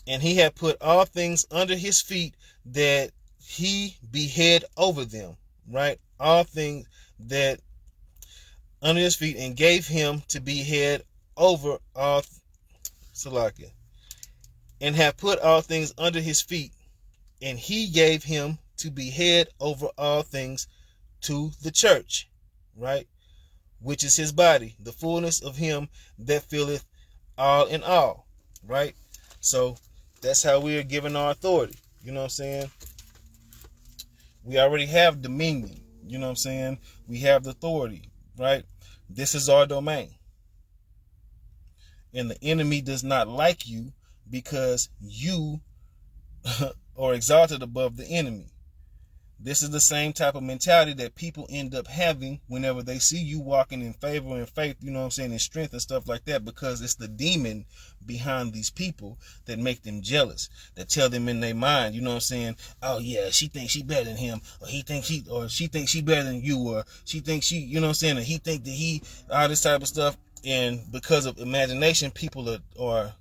And he had put all things under his feet, that he be head over them, right? All things that under his feet, and gave him to be head over all, Salakia, and had put all things under his feet, and he gave him to be head over all things to the church, right? Which is his body, the fullness of him that filleth all in all, right? So that's how we are given our authority. You know what I'm saying? We already have dominion. You know what I'm saying? We have the authority, right? This is our domain. And the enemy does not like you because you are exalted above the enemy. This is the same type of mentality that people end up having whenever they see you walking in favor and faith, you know what I'm saying, in strength and stuff like that, because it's the demon behind these people that make them jealous, that tell them in their mind, you know what I'm saying, oh yeah, she thinks she better than him, or she thinks she better than you, or she thinks she, you know what I'm saying, and he think that he, all this type of stuff. And because of imagination, people are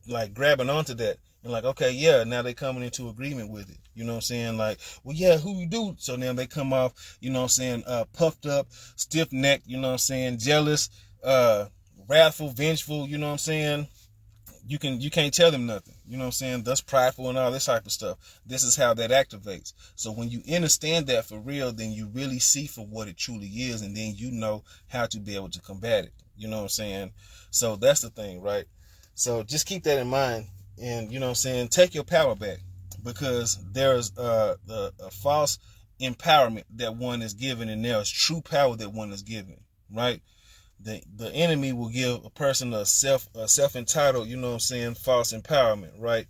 like grabbing onto that. And like, okay, yeah, now they coming into agreement with it. You know what I'm saying? Like, well, yeah, who you do? So now they come off, you know what I'm saying, puffed up, stiff-necked, you know what I'm saying, jealous, wrathful, vengeful, you know what I'm saying? You can't tell them nothing. You know what I'm saying? Thus prideful and all this type of stuff. This is how that activates. So when you understand that for real, then you really see for what it truly is, and then you know how to be able to combat it. You know what I'm saying? So that's the thing, right? So just keep that in mind. And, you know what I'm saying, take your power back, because there's a false empowerment that one is given, and there's true power that one is given, right? The enemy will give a person a self-entitled, you know what I'm saying, false empowerment, right?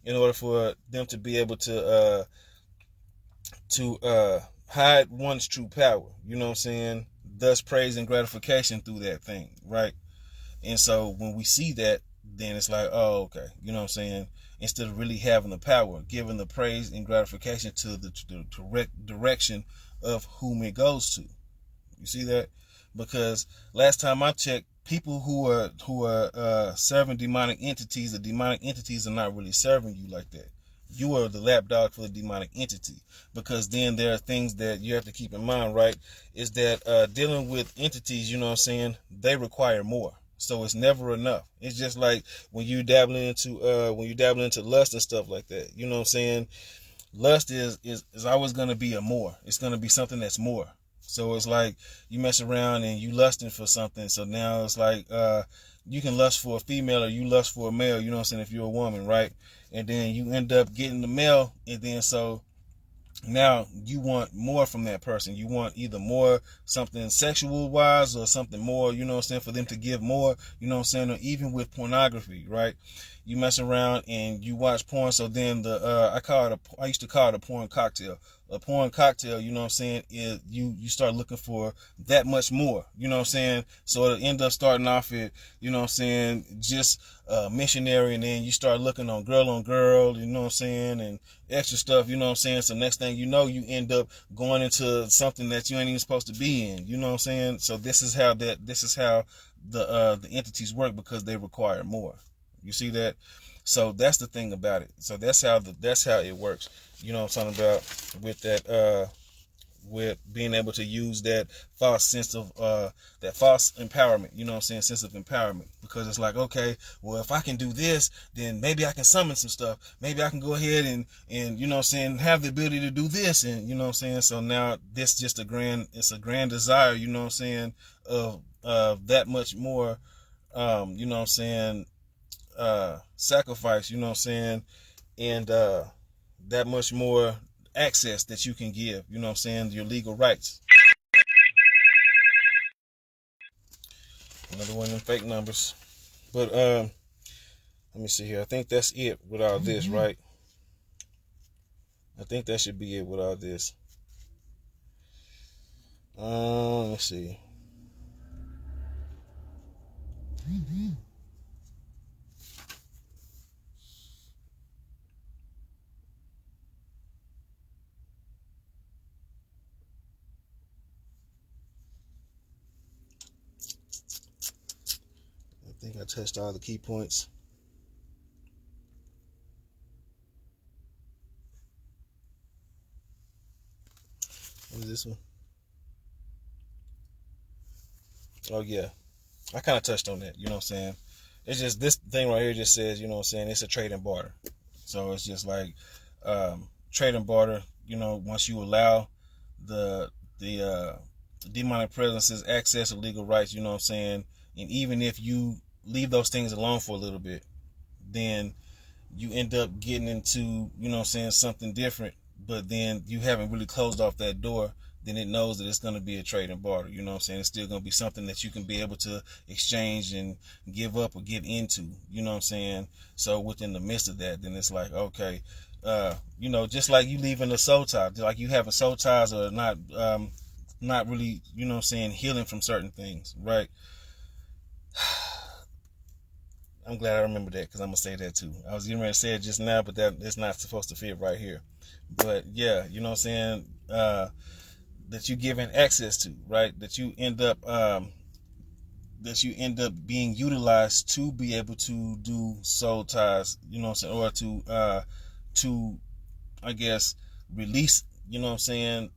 In order for them to be able to hide one's true power, you know what I'm saying, thus praise and gratification through that thing, right? And so when we see that, then it's like, oh, okay, you know what I'm saying? Instead of really having the power, giving the praise and gratification to the correct direction of whom it goes to. You see that? Because last time I checked, people who are serving demonic entities, the demonic entities are not really serving you like that. You are the lapdog for the demonic entity. Because then there are things that you have to keep in mind, right? Is that dealing with entities, you know what I'm saying, they require more. So it's never enough. It's just like when you dabbling into lust and stuff like that. You know what I'm saying? Lust is always going to be a more. It's going to be something that's more. So it's like you mess around and you lusting for something. So now it's like you can lust for a female or you lust for a male, you know what I'm saying, if you're a woman, right? And then you end up getting the male, and then so now you want more from that person. You want either more something sexual wise or something more, you know what I'm saying, for them to give more, you know what I'm saying, or even with pornography, right? You mess around and you watch porn. So then I used to call it a porn cocktail. A porn cocktail, you know what I'm saying, is you start looking for that much more, you know what I'm saying? So it'll end up starting off at, you know what I'm saying, just missionary, and then you start looking on girl, you know what I'm saying, and extra stuff, you know what I'm saying? So next thing you know, you end up going into something that you ain't even supposed to be in, you know what I'm saying? So this is how the entities work, because they require more. You see that? So that's the thing about it. So that's how it works. You know what I'm talking about with that, with being able to use that false sense of, that false empowerment, you know what I'm saying, sense of empowerment. Because it's like, okay, well, if I can do this, then maybe I can summon some stuff. Maybe I can go ahead and you know what I'm saying, have the ability to do this, and you know what I'm saying. So now this just it's a grand desire, you know what I'm saying, of that much more, you know what I'm saying, sacrifice, you know what I'm saying, and that much more access that you can give, you know what I'm saying, your legal rights. Another one of them fake numbers. But let me see here. I think that's it with all this, right? I think that should be it with all this. Let's see. I think I touched all the key points. What is this one? Oh yeah, I kind of touched on that, you know what I'm saying. It's just this thing right here just says, you know what I'm saying, it's a trade and barter. So it's just like trade and barter, you know, once you allow the demonic presence's access to legal rights, you know what I'm saying, and even if you leave those things alone for a little bit, then you end up getting into, you know what I'm saying, something different, but then you haven't really closed off that door then it knows that it's going to be a trade and barter. You know what I'm saying? It's still going to be something that you can be able to exchange and give up or get into. You know what I'm saying? So within the midst of that, then it's like, okay, you know, just like you leaving the soul tie, like you having soul ties or not really, you know what I'm saying, healing from certain things, right? I'm glad I remember that, because I'm going to say that too. I was getting ready to say it just now, but that it's not supposed to fit right here. But yeah, you know what I'm saying, that you giving access to, right? That you end up being utilized to be able to do soul ties, you know what I'm saying, or to I guess release, you know what I'm saying,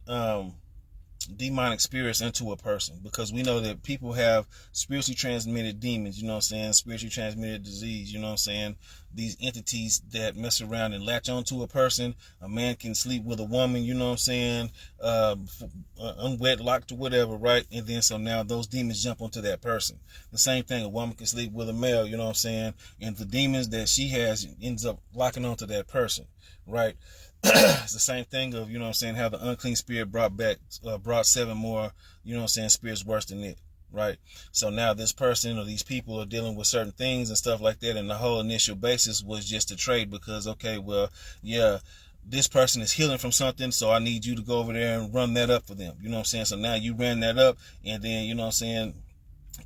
demonic spirits into a person, because we know that people have spiritually transmitted demons, you know what I'm saying, spiritually transmitted disease, you know what I'm saying, these entities that mess around and latch onto a person. A man can sleep with a woman, you know what I'm saying, unwedlocked or whatever, right? And then so now those demons jump onto that person. The same thing, a woman can sleep with a male, you know what I'm saying, and the demons that she has ends up locking onto that person, right? It's the same thing of, you know what I'm saying, how the unclean spirit brought 7 more, you know what I'm saying, spirits worse than it, right? So now this person or these people are dealing with certain things and stuff like that, and the whole initial basis was just to trade, because, okay, well, yeah, this person is healing from something, so I need you to go over there and run that up for them, you know what I'm saying? So now you ran that up, and then, you know what I'm saying,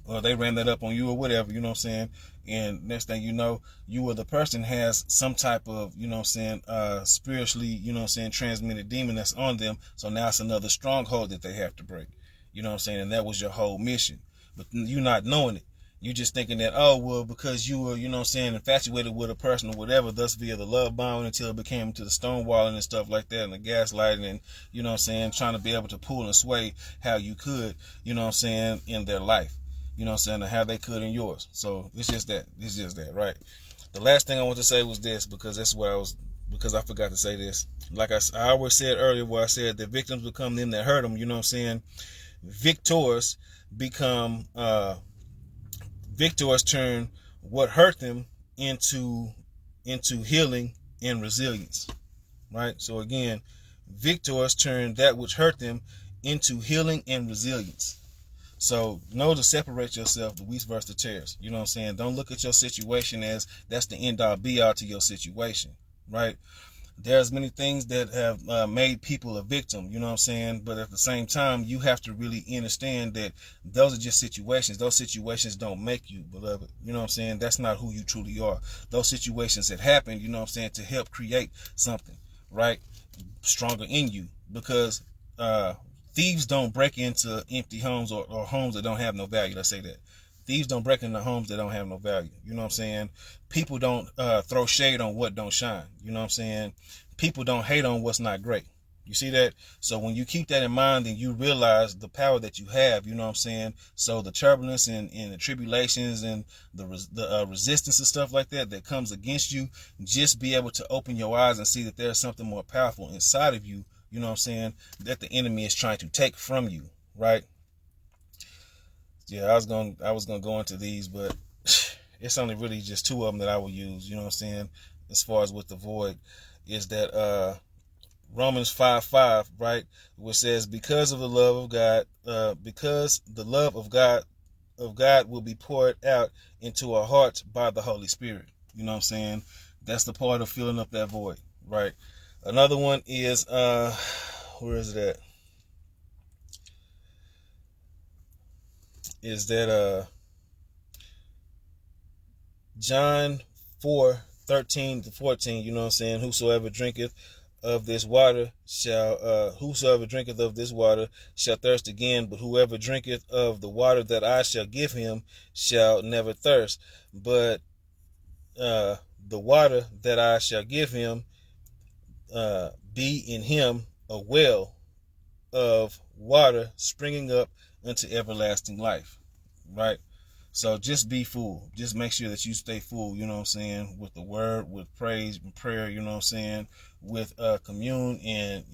or they ran that up on you or whatever, you know what I'm saying? And next thing you know, you or the person has some type of, you know what I'm saying, spiritually, you know what I'm saying, transmitted demon that's on them. So now it's another stronghold that they have to break. You know what I'm saying? And that was your whole mission. But you not knowing it. You just thinking that, oh, well, because you were, you know what I'm saying, infatuated with a person or whatever, thus via the love bombing until it became to the stonewalling and stuff like that, and the gaslighting, and, you know what I'm saying, trying to be able to pull and sway how you could, you know what I'm saying, in their life. You know what I'm saying, and how they could in yours. So it's just that. It's just that, right? The last thing I want to say was this, because that's what because I forgot to say this. Like I always said earlier, where I said that victims become them that hurt them. You know what I'm saying? Victors turn what hurt them into healing and resilience, right? So again, victors turn that which hurt them into healing and resilience. So know to separate yourself, the wheat versus the tares. You know what I'm saying? Don't look at your situation as that's the end all be all to your situation, right? There's many things that have made people a victim, you know what I'm saying? But at the same time, you have to really understand that those are just situations. Those situations don't make you, beloved. You know what I'm saying? That's not who you truly are. Those situations that happen, you know what I'm saying, to help create something, right, stronger in you. Because thieves don't break into empty homes or homes that don't have no value. Let's say that. Thieves don't break into homes that don't have no value. You know what I'm saying? People don't throw shade on what don't shine. You know what I'm saying? People don't hate on what's not great. You see that? So when you keep that in mind, then you realize the power that you have. You know what I'm saying? So the turbulence and the tribulations and the resistance and stuff like that comes against you, just be able to open your eyes and see that there's something more powerful inside of you. You know what I'm saying? That the enemy is trying to take from you, right? Yeah, I was gonna go into these, but it's only really just 2 of them that I will use. You know what I'm saying? As far as with the void, is that Romans 5:5, right, which says, because of the love of God, because the love of God will be poured out into our hearts by the Holy Spirit. You know what I'm saying? That's the part of filling up that void, right? Another one is where is it at? Is that John 4:13-14, you know what I'm saying? Whosoever drinketh of this water shall thirst again, but whoever drinketh of the water that I shall give him shall never thirst. But the water that I shall give him be in him a well of water springing up unto everlasting life, right? So just be full. Just make sure that you stay full, you know what I'm saying, with the word, with praise and prayer, you know what I'm saying, with commune and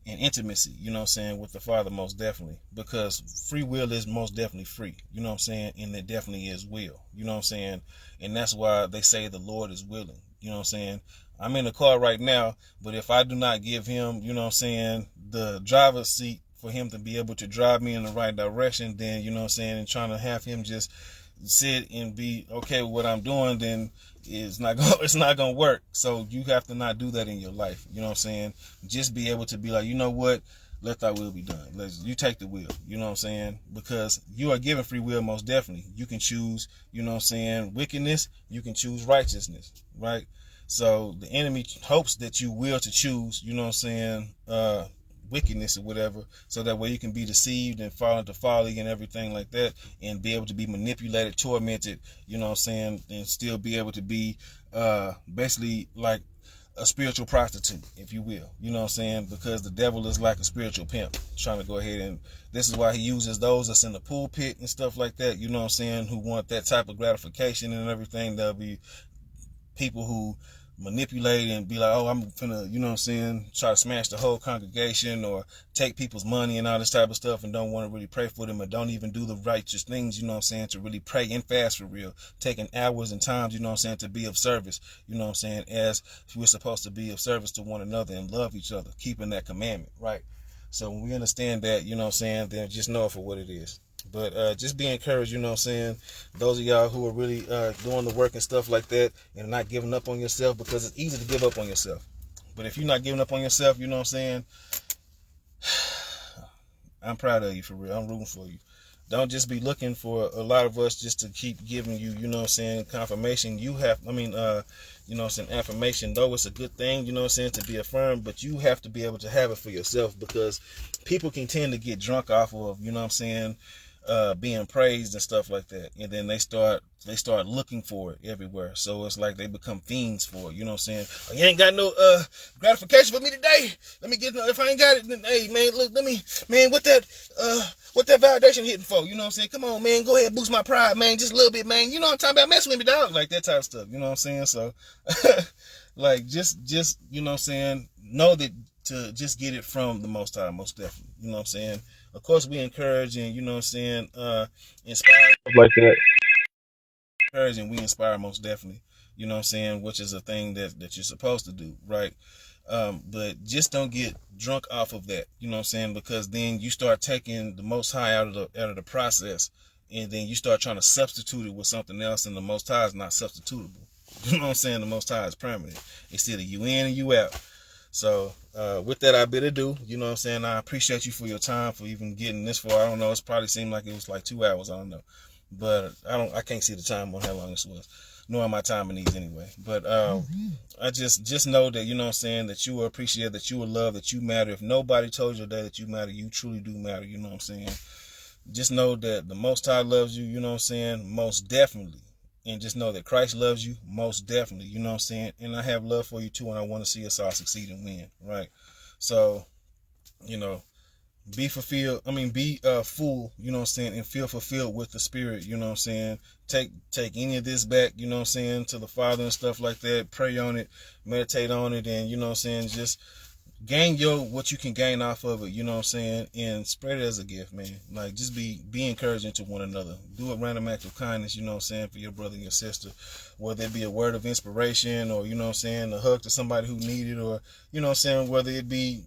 intimacy, you know what I'm saying, with the Father, most definitely. Because free will is most definitely free, you know what I'm saying, and it definitely is will, you know what I'm saying, and that's why they say the Lord is willing, you know what I'm saying. I'm in the car right now, but if I do not give him, you know what I'm saying, the driver's seat for him to be able to drive me in the right direction, then, you know what I'm saying, and trying to have him just sit and be okay with what I'm doing, then it's not gonna work. So you have to not do that in your life. You know what I'm saying? Just be able to be like, you know what? Let thy will be done. You take the will. You know what I'm saying? Because you are given free will, most definitely. You can choose, you know what I'm saying, wickedness. You can choose righteousness, right? So the enemy hopes that you will to choose, you know what I'm saying, wickedness or whatever, so that way you can be deceived and fall into folly and everything like that, and be able to be manipulated, tormented, you know what I'm saying, and still be able to be basically like a spiritual prostitute, if you will, you know what I'm saying, because the devil is like a spiritual pimp trying to go ahead, and this is why he uses those that's in the pulpit and stuff like that, you know what I'm saying, who want that type of gratification and everything. There'll be people who manipulate and be like, oh, I'm finna, you know what I'm saying, try to smash the whole congregation or take people's money and all this type of stuff, and don't want to really pray for them, and don't even do the righteous things, you know what I'm saying, to really pray and fast for real, taking hours and times, you know what I'm saying, to be of service, you know what I'm saying, as we're supposed to be of service to one another and love each other, keeping that commandment, right? So when we understand that, you know what I'm saying, then just know it for what it is. But just be encouraged, you know what I'm saying, those of y'all who are really doing the work and stuff like that, and not giving up on yourself, because it's easy to give up on yourself. But if you're not giving up on yourself, you know what I'm saying, I'm proud of you, for real. I'm rooting for you. Don't just be looking for a lot of us just to keep giving you, you know what I'm saying, confirmation. You know what I'm saying, affirmation, though it's a good thing, you know what I'm saying, to be affirmed, but you have to be able to have it for yourself, because people can tend to get drunk off of, you know what I'm saying, being praised and stuff like that, and then they start looking for it everywhere. So it's like they become fiends for it, you know what I'm saying. Oh, you ain't got no gratification for me today, let me get, if I ain't got it, then hey man, look, let me, man, what that validation hitting for, you know what I'm saying, come on man, go ahead, boost my pride, man, just a little bit, man, you know what I'm talking about, mess with me, dog, like that type of stuff, you know what I'm saying. So like just you know what I'm saying, know that to just get it from the Most High, most definitely, you know what I'm saying. Of course, we encourage and, you know what I'm saying, inspire like that. Encourage and we inspire, most definitely, you know what I'm saying, which is a thing that you're supposed to do, right? But just don't get drunk off of that, you know what I'm saying, because then you start taking the Most High out of the process, and then you start trying to substitute it with something else, and the Most High is not substitutable. You know what I'm saying? The Most High is permanent. Instead of you in and you out. So with that, I bid adieu. You know what I'm saying? I appreciate you for your time, for even getting this far. I don't know. It's probably seemed like it was like 2 hours. I don't know. But I can't see the time on how long this was. Nor my time in these anyway. But I just know that, you know what I'm saying, that you will appreciate, that you will love, that you matter. If nobody told you today that you matter, you truly do matter. You know what I'm saying? Just know that the Most High loves you, you know what I'm saying, most definitely. And just know that Christ loves you, most definitely, you know what I'm saying. And I have love for you too, and I want to see us all succeed and win, right? So, you know, be fulfilled. Be full, you know what I'm saying, and feel fulfilled with the Spirit, you know what I'm saying. Take any of this back, you know what I'm saying, to the Father and stuff like that. Pray on it, meditate on it, and, you know what I'm saying, just gain what you can gain off of it, you know what I'm saying, and spread it as a gift, man. Like, just be encouraging to one another. Do a random act of kindness, you know what I'm saying, for your brother and your sister, whether it be a word of inspiration, or, you know what I'm saying, a hug to somebody who needed, or, you know what I'm saying, whether it be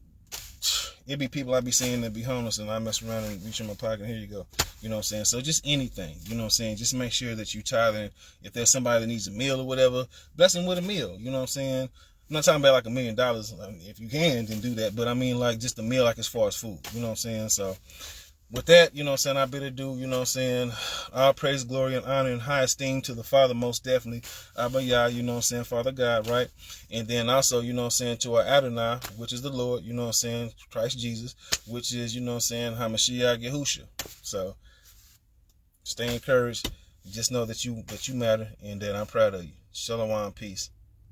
people I be seeing that be homeless, and I mess around and reach in my pocket, and here you go, you know what I'm saying. So just anything, you know what I'm saying, just make sure that you tithing. If there's somebody that needs a meal or whatever, bless them with a meal, you know what I'm saying. I'm not talking about like $1 million. If you can, then do that. But I mean, like, just a meal, like, as far as food. You know what I'm saying? So with that, you know what I'm saying, I bid adieu, you know what I'm saying. All praise, glory, and honor, and high esteem to the Father, most definitely. Abba Yah, you know what I'm saying, Father God, right? And then also, you know what I'm saying, to our Adonai, which is the Lord, you know what I'm saying, Christ Jesus, which is, you know what I'm saying, HaMashiach Yehusha. So stay encouraged. Just know that you matter, and that I'm proud of you. Shalom, peace.